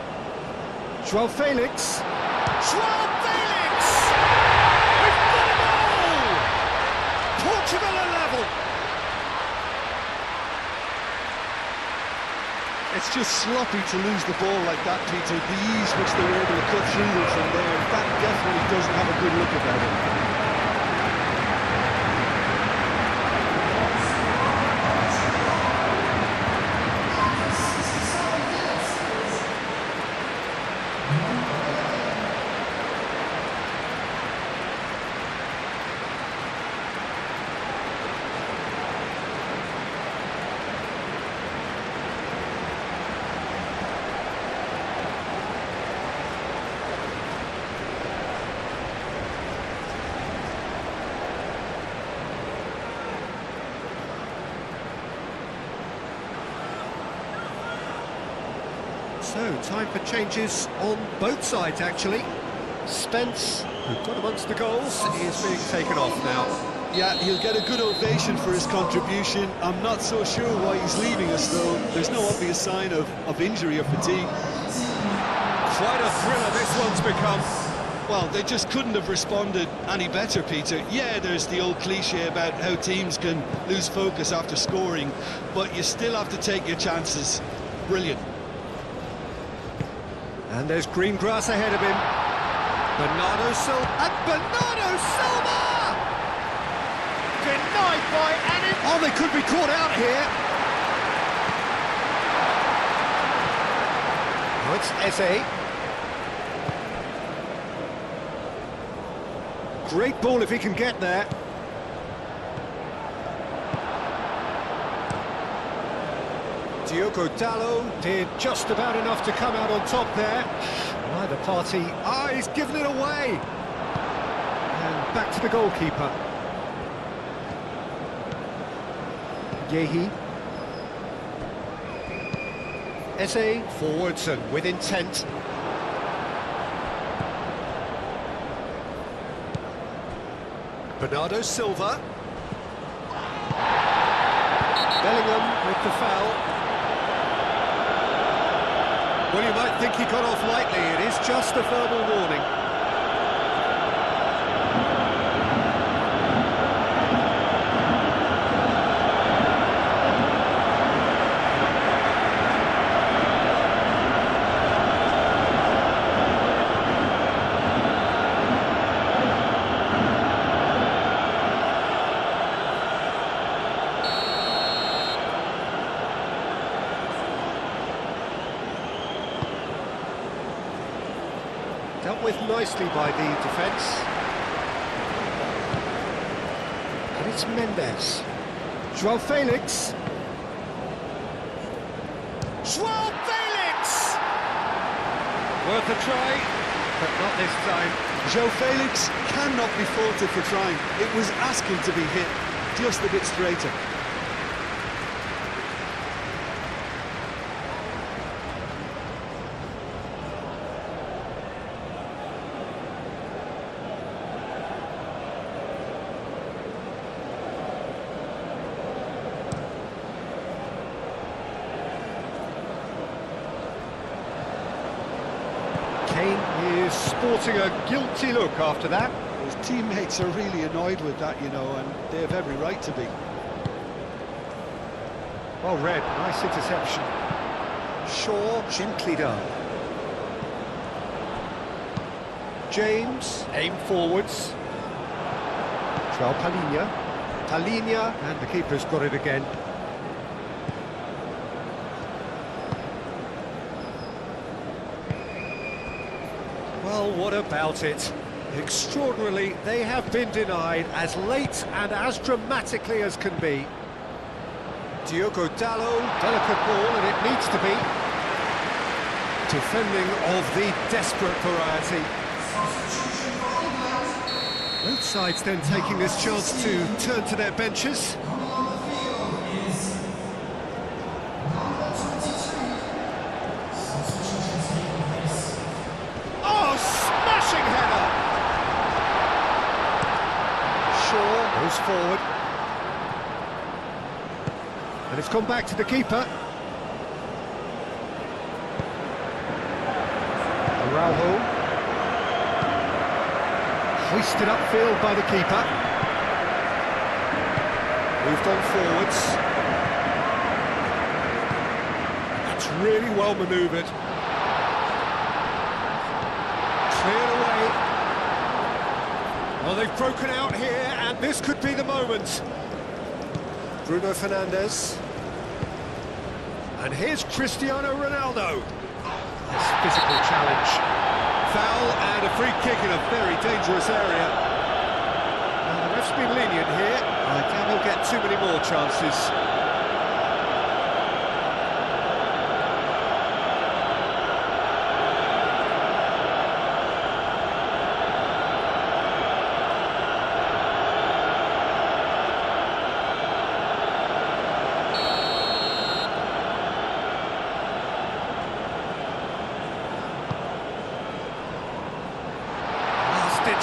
João Felix. João Felix! We've got a goal! Portugal are level. It's just sloppy to lose the ball like that, Peter. The ease which they were able to cut through them from there, that definitely doesn't have a good look about it. So, time for changes on both sides, actually. Spence, who got amongst the goals, is being taken off now. Yeah, he'll get a good ovation for his contribution. I'm not so sure why he's leaving us, though. There's no obvious sign of injury or fatigue. Quite a thriller this one's become. Well, they just couldn't have responded any better, Peter. Yeah, there's the old cliche about how teams can lose focus after scoring, but you still have to take your chances. Brilliant. And there's green grass ahead of him. Bernardo Silva. And Bernardo Silva! Denied by Annie. Oh, they could be caught out here. Oh, it's Eze. Great ball if he can get there. Diogo Dalot did just about enough to come out on top there. Neither party. Ah, he's given it away. And back to the goalkeeper. Yehi. Eze forwards and with intent. Bernardo Silva. Bellingham with the foul. Well, you might think he got off lightly. It is just a verbal warning. Dealt with nicely by the defence. And it's Mendes. Joao Felix. Joao Felix! Worth a try, but not this time. Joao Felix cannot be faulted for trying. It was asking to be hit just a bit straighter. Kane is sporting a guilty look after that. His teammates are really annoyed with that, you know, and they have every right to be. Well read, nice interception. Shaw, gently done. James, aim forwards. Joao Palhinha, and the keeper's got it again. Well, what about it? Extraordinarily, they have been denied as late and as dramatically as can be. Diogo Dalot, delicate ball, and it needs to be. Defending of the desperate variety. Both sides then taking this chance to turn to their benches. Oh, smashing header! Shaw goes forward. And it's gone back to the keeper. Araujo. Hoisted upfield by the keeper. Moved on forwards. That's really well manoeuvred. Cleared away. Well, they've broken out here, and this could be the moment. Bruno Fernandes. And here's Cristiano Ronaldo. Nice physical challenge. Foul and a free kick in a very dangerous area. Now, the ref's been lenient here. I doubt he'll get too many more chances.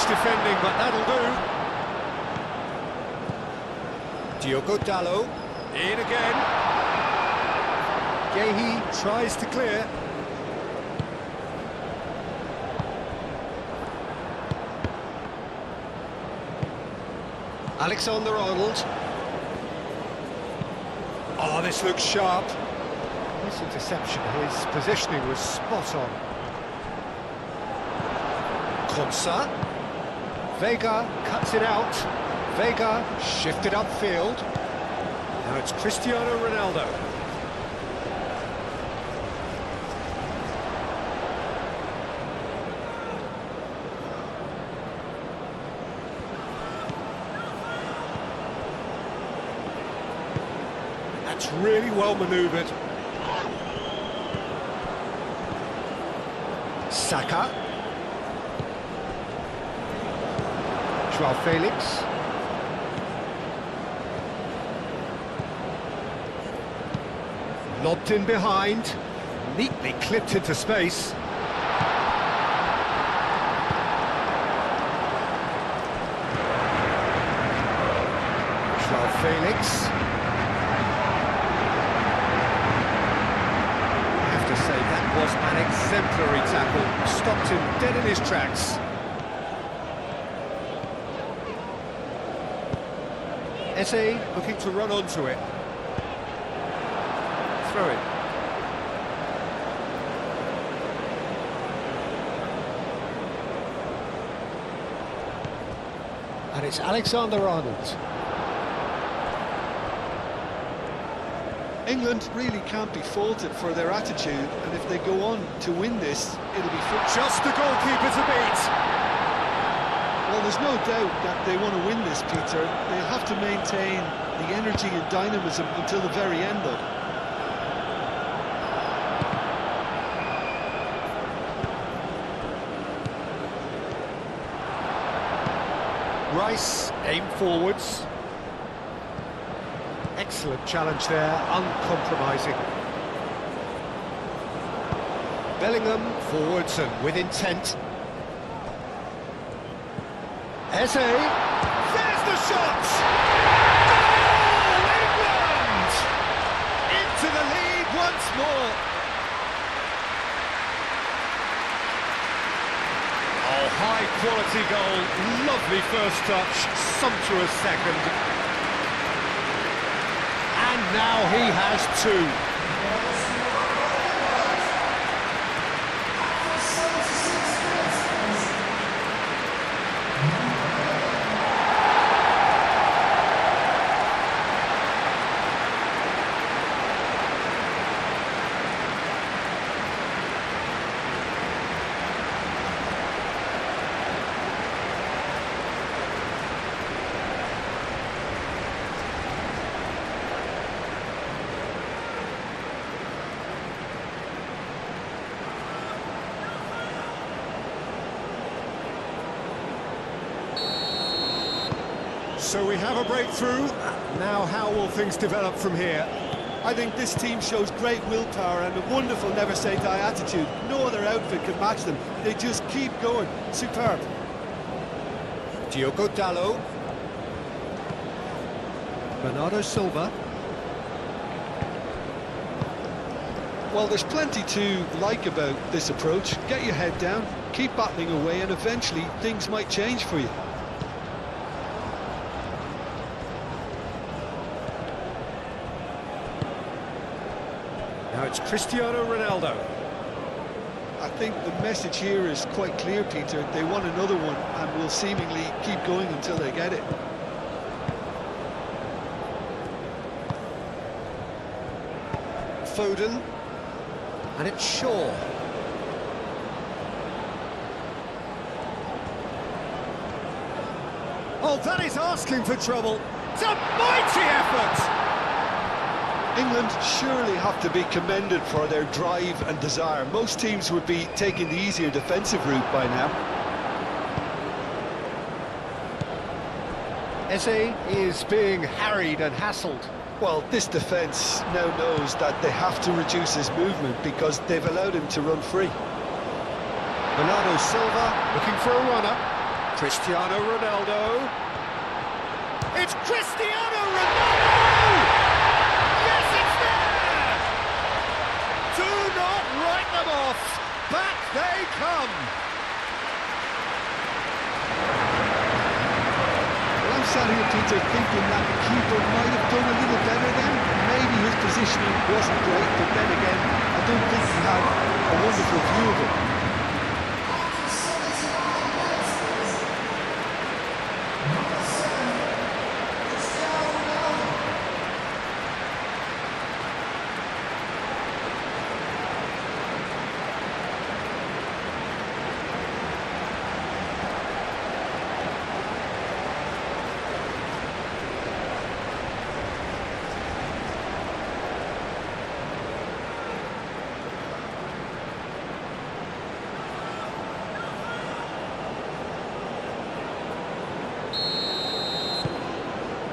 Defending, but that'll do. Diogo Dalot, in again. Gehi tries to clear. Alexander-Arnold. Oh, this looks sharp. Nice interception, his positioning was spot on. Konsa. Vega cuts it out. Vega shifted upfield. Now it's Cristiano Ronaldo. That's really well manoeuvred. Saka. Joao Felix. Lobbed in behind, neatly clipped into space. Joao Felix. I have to say that was an exemplary tackle, stopped him dead in his tracks. Eze looking to run onto it. Throw it. And it's Alexander-Arnold. England really can't be faulted for their attitude, and if they go on to win this, it'll be just the goalkeeper to beat. Well, there's no doubt that they want to win this, Peter. They'll have to maintain the energy and dynamism until the very end, though. Rice, aim forwards. Excellent challenge there, uncompromising. Bellingham, forwards and with intent. Eze, there's the shot! Goal, England! Into the lead once more. Oh, high quality goal, lovely first touch, sumptuous second. And now he has two. So we have a breakthrough. Now how will things develop from here? I think this team shows great willpower and a wonderful never-say-die attitude. No other outfit can match them. They just keep going. Superb. Diogo Dalot. Bernardo Silva. Well, there's plenty to like about this approach. Get your head down, keep battling away, and eventually things might change for you. Now it's Cristiano Ronaldo. I think the message here is quite clear, Peter. They want another one and will seemingly keep going until they get it. Foden. And it's Shaw. Oh, that is asking for trouble. It's a mighty effort! England surely have to be commended for their drive and desire. Most teams would be taking the easier defensive route by now. Eze is being harried and hassled. Well, this defence now knows that they have to reduce his movement because they've allowed him to run free. Bernardo Silva looking for a runner. Cristiano Ronaldo. It's Cristiano Ronaldo! Yes, it's there! Do not write them off. Back they come. Well, I'm sat here, Peter, thinking that the keeper might have done a little better then. Maybe his positioning wasn't great, but then again, I don't think he had a wonderful view of it.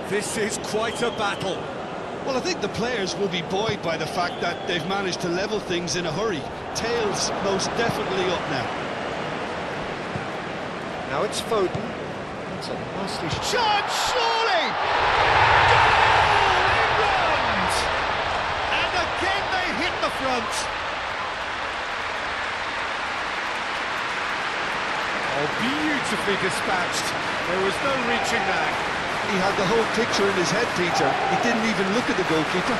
This is quite a battle. Well, I think the players will be buoyed by the fact that they've managed to level things in a hurry. Tails most definitely up now. Now it's Foden. It's a nasty shot, surely! Goal, England! And again they hit the front. Oh, beautifully dispatched. There was no reaching that. He had the whole picture in his head, Peter. He didn't even look at the goalkeeper.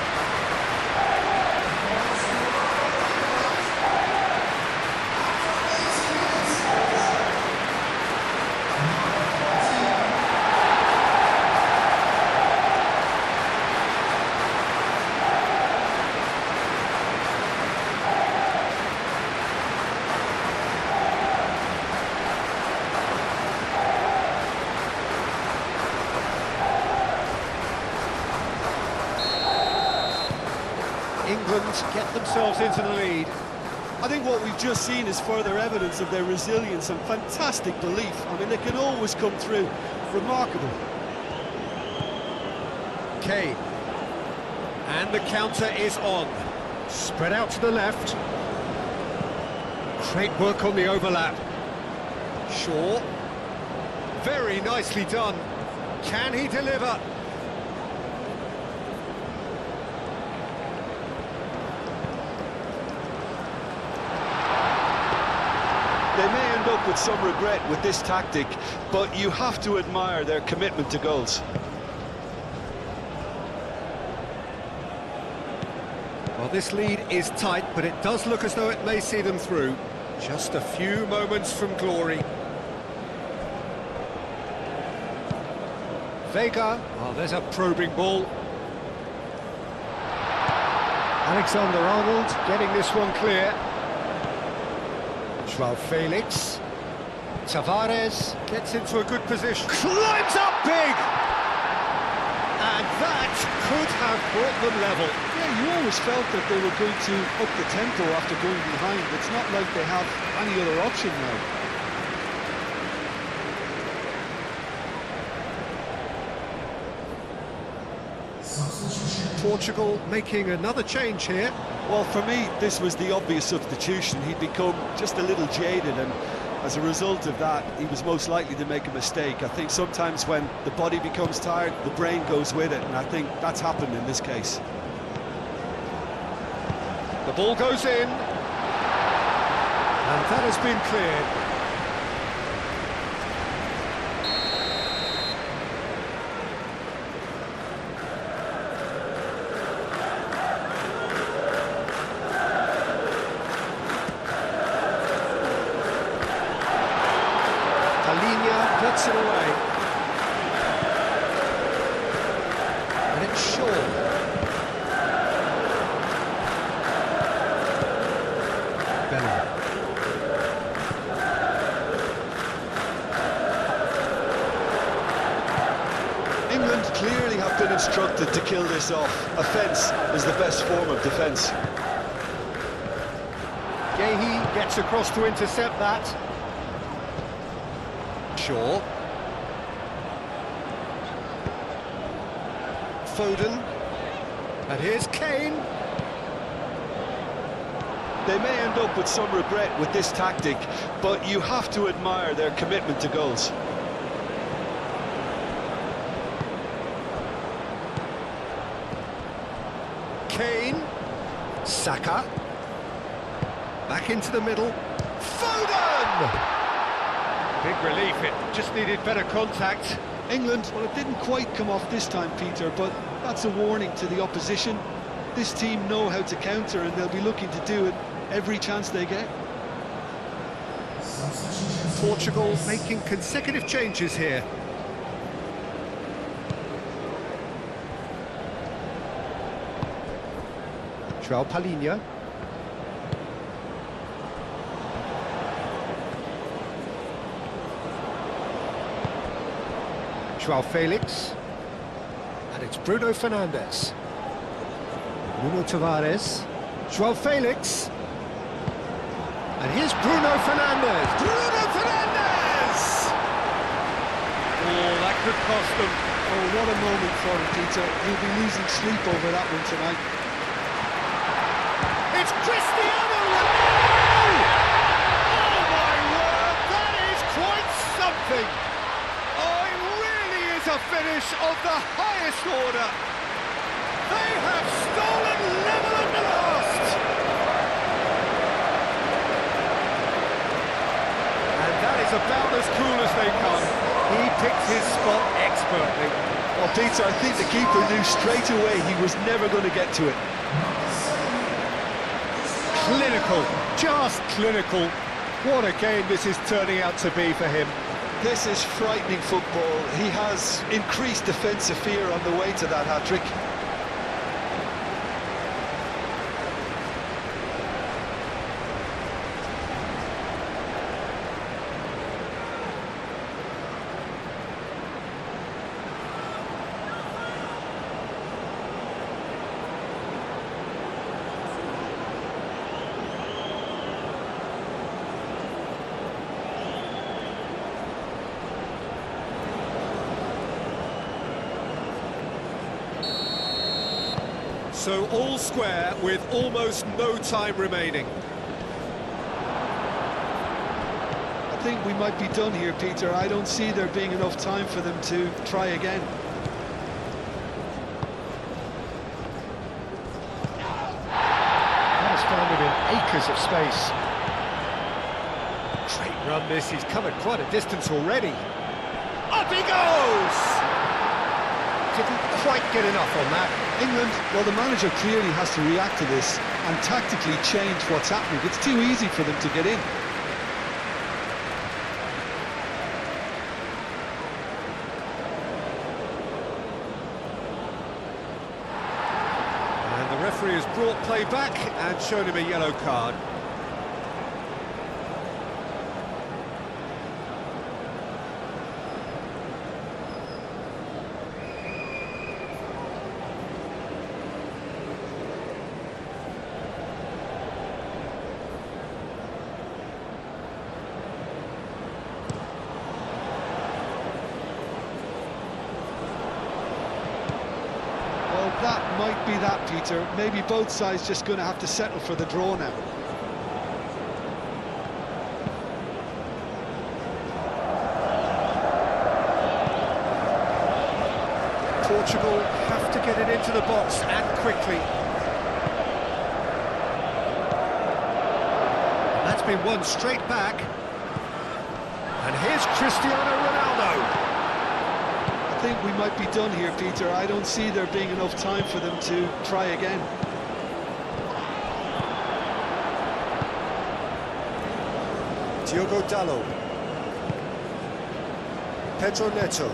England get themselves into the lead. I think what we've just seen is further evidence of their resilience and fantastic belief. I mean, they can always come through. Remarkable. Kane. And the counter is on. Spread out to the left. Great work on the overlap. Shaw. Very nicely done. Can he deliver? They may end up with some regret with this tactic, but you have to admire their commitment to goals. Well, this lead is tight, but it does look as though it may see them through. Just a few moments from glory. Vega, oh, there's a probing ball. Alexander-Arnold getting this one clear. Joao Felix. Tavares gets into a good position. Climbs up big! And that could have brought them level. Yeah, you always felt that they were going to up the tempo after going behind. It's not like they have any other option now. Portugal making another change here. Well, for me, this was the obvious substitution. He'd become just a little jaded, and as a result of that, he was most likely to make a mistake. I think sometimes when the body becomes tired, the brain goes with it, and I think that's happened in this case. The ball goes in. And that has been cleared. Puts it away. And it's Shaw. Bellingham. England clearly have been instructed to kill this off. Offence is the best form of defence. Gehi gets across to intercept that. Shaw. Foden. And here's Kane. They may end up with some regret with this tactic, but you have to admire their commitment to goals. Kane. Saka. Back into the middle. Foden! Big relief, it just needed better contact. England, well, it didn't quite come off this time, Peter, but that's a warning to the opposition. This team know how to counter, and they'll be looking to do it every chance they get. Portugal making consecutive changes here. Joao Palhinha. Joao Felix. And it's Bruno Fernandes. Bruno Tavares. Joao Felix. And here's Bruno Fernandes. Bruno Fernandes! Oh, that could cost them. Oh, what a moment for him, Peter. He'll be losing sleep over that one tonight. It's Cristiano Ronaldo! Oh, my word, that is quite something! A finish of the highest order. They have stolen level at last. And that is about as cool as they come. He picked his spot expertly. Well, Peter, I think the keeper knew straight away he was never going to get to it. Clinical, just clinical. What a game this is turning out to be for him. This is frightening football. He has increased defensive fear on the way to that hat-trick. So all square with almost no time remaining. I think we might be done here, Peter. I don't see there being enough time for them to try again. That has found him in acres of space. Great run this, he's covered quite a distance already. Up he goes! Didn't quite get enough on that. England, well, the manager clearly has to react to this and tactically change what's happening. It's too easy for them to get in. And the referee has brought play back and shown him a yellow card. That might be that, Peter. Maybe both sides just going to have to settle for the draw now. Portugal have to get it into the box and quickly. And that's been won straight back. And here's Cristiano Ronaldo. I think we might be done here, Peter. I don't see there being enough time for them to try again. Diogo Dalot. Pedro Neto.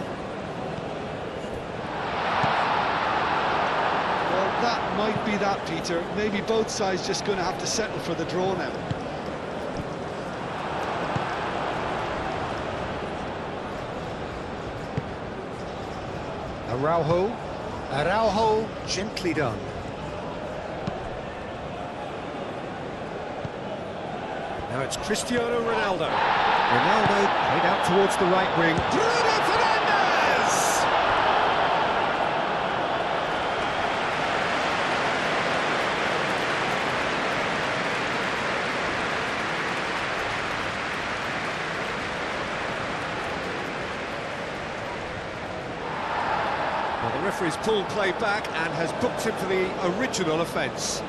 Well, that might be that, Peter. Maybe both sides just going to have to settle for the draw now. Araujo, gently done. Now it's Cristiano Ronaldo. Ronaldo played out towards the right wing. Bruno Fernandes! Well, the referee's pulled play back and has booked him for the original offence.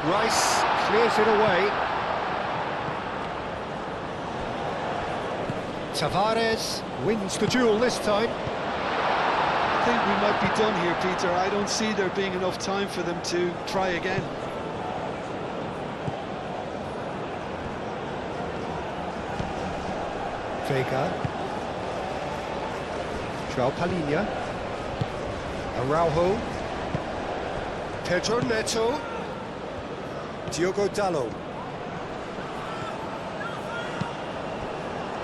Rice clears it away. Tavares wins the duel this time. I think we might be done here, Peter. I don't see there being enough time for them to try again. Vega. João Palhinha. Araujo. Pedro Neto. Diogo Dalot.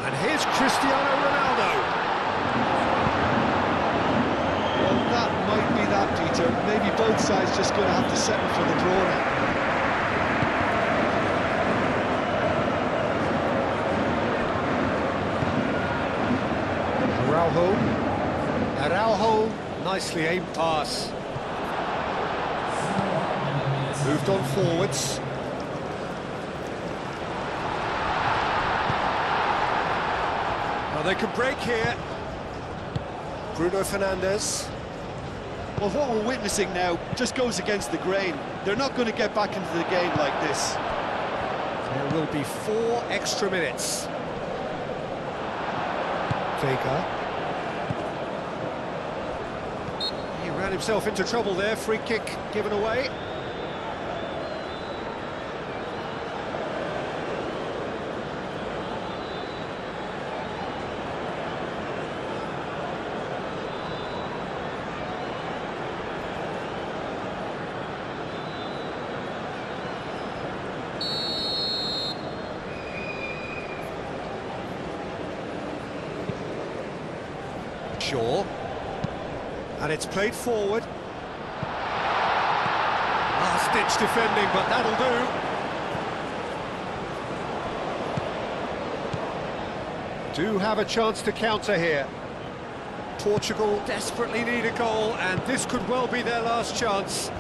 And here's Cristiano Ronaldo. Well, that might be that, Peter. Maybe both sides just going to have to settle for the draw now. Araujo, nicely aimed pass. Moved on forwards. Well, they could break here. Bruno Fernandes. Well, what we're witnessing now just goes against the grain. They're not going to get back into the game like this. There will be 4 extra minutes. Vega. He ran himself into trouble there. Free kick given away. sure. And it's played forward. Last-ditch defending, but that'll do. Do have a chance to counter here. Portugal desperately need a goal, and this could well be their last chance.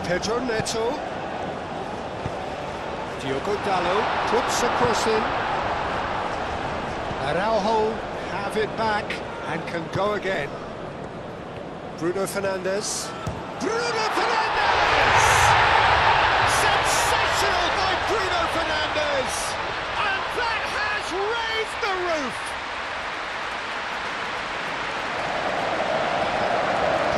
Pedro Neto. Diogo Dalot puts a cross in. Araujo have it back and can go again. Bruno Fernandes. Bruno Fernandes! Sensational by Bruno Fernandes! And that has raised the roof!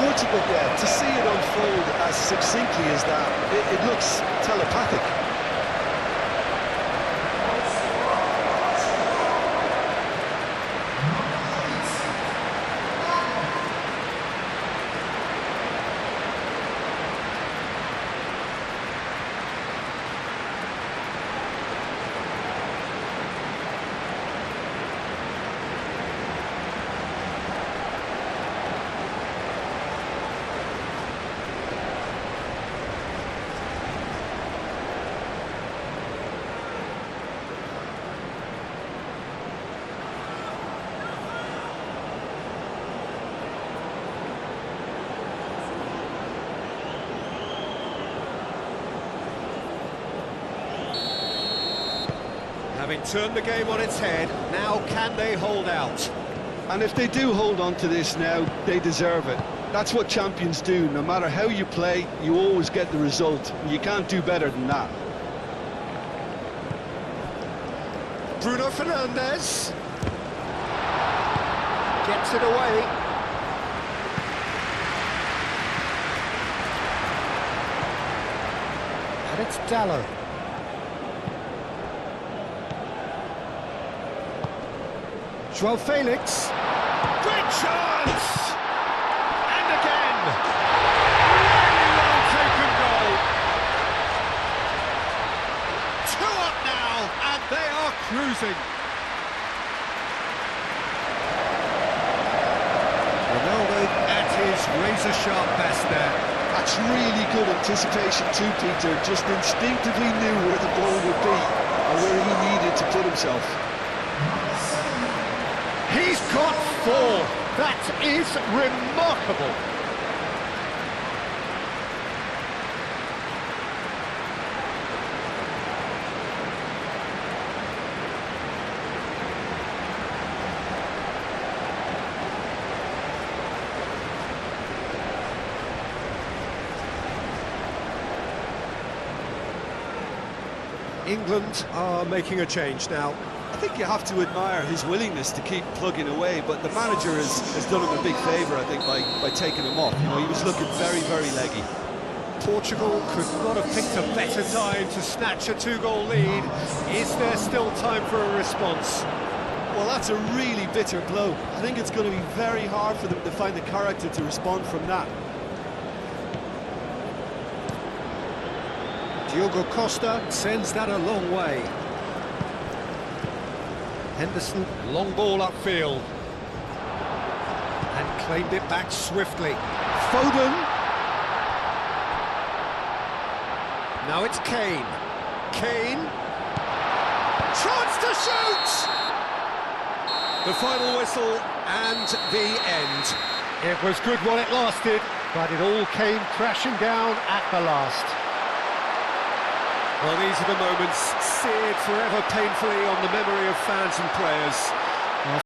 Portugal, yeah, to see it unfold as succinctly as that, it looks telepathic. Having turned the game on its head, now can they hold out? And if they do hold on to this now, they deserve it. That's what champions do. No matter how you play, you always get the result. You can't do better than that. Bruno Fernandes gets it away. And it's Dalot. João Felix. Great chance! And again! Really well taken goal. 2 up now, and they are cruising. Ronaldo at his razor-sharp best there. That's really good anticipation too, Peter. Just instinctively knew where the ball would be and where he needed to put himself. He's got 4. That is remarkable. England are making a change now. I think you have to admire his willingness to keep plugging away, but the manager has done him a big favour, I think, by taking him off. You know, he was looking very, very leggy. Portugal could not have picked a better time to snatch a 2-goal lead. Is there still time for a response? Well, that's a really bitter blow. I think it's going to be very hard for them to find the character to respond from that. Diogo Costa sends that a long way. Henderson, long ball upfield. And claimed it back swiftly. Foden. Now it's Kane. Kane. Chance to shoot! The final whistle and the end. It was good while it lasted, but it all came crashing down at the last. Well, these are the moments seared forever painfully on the memory of fans and players.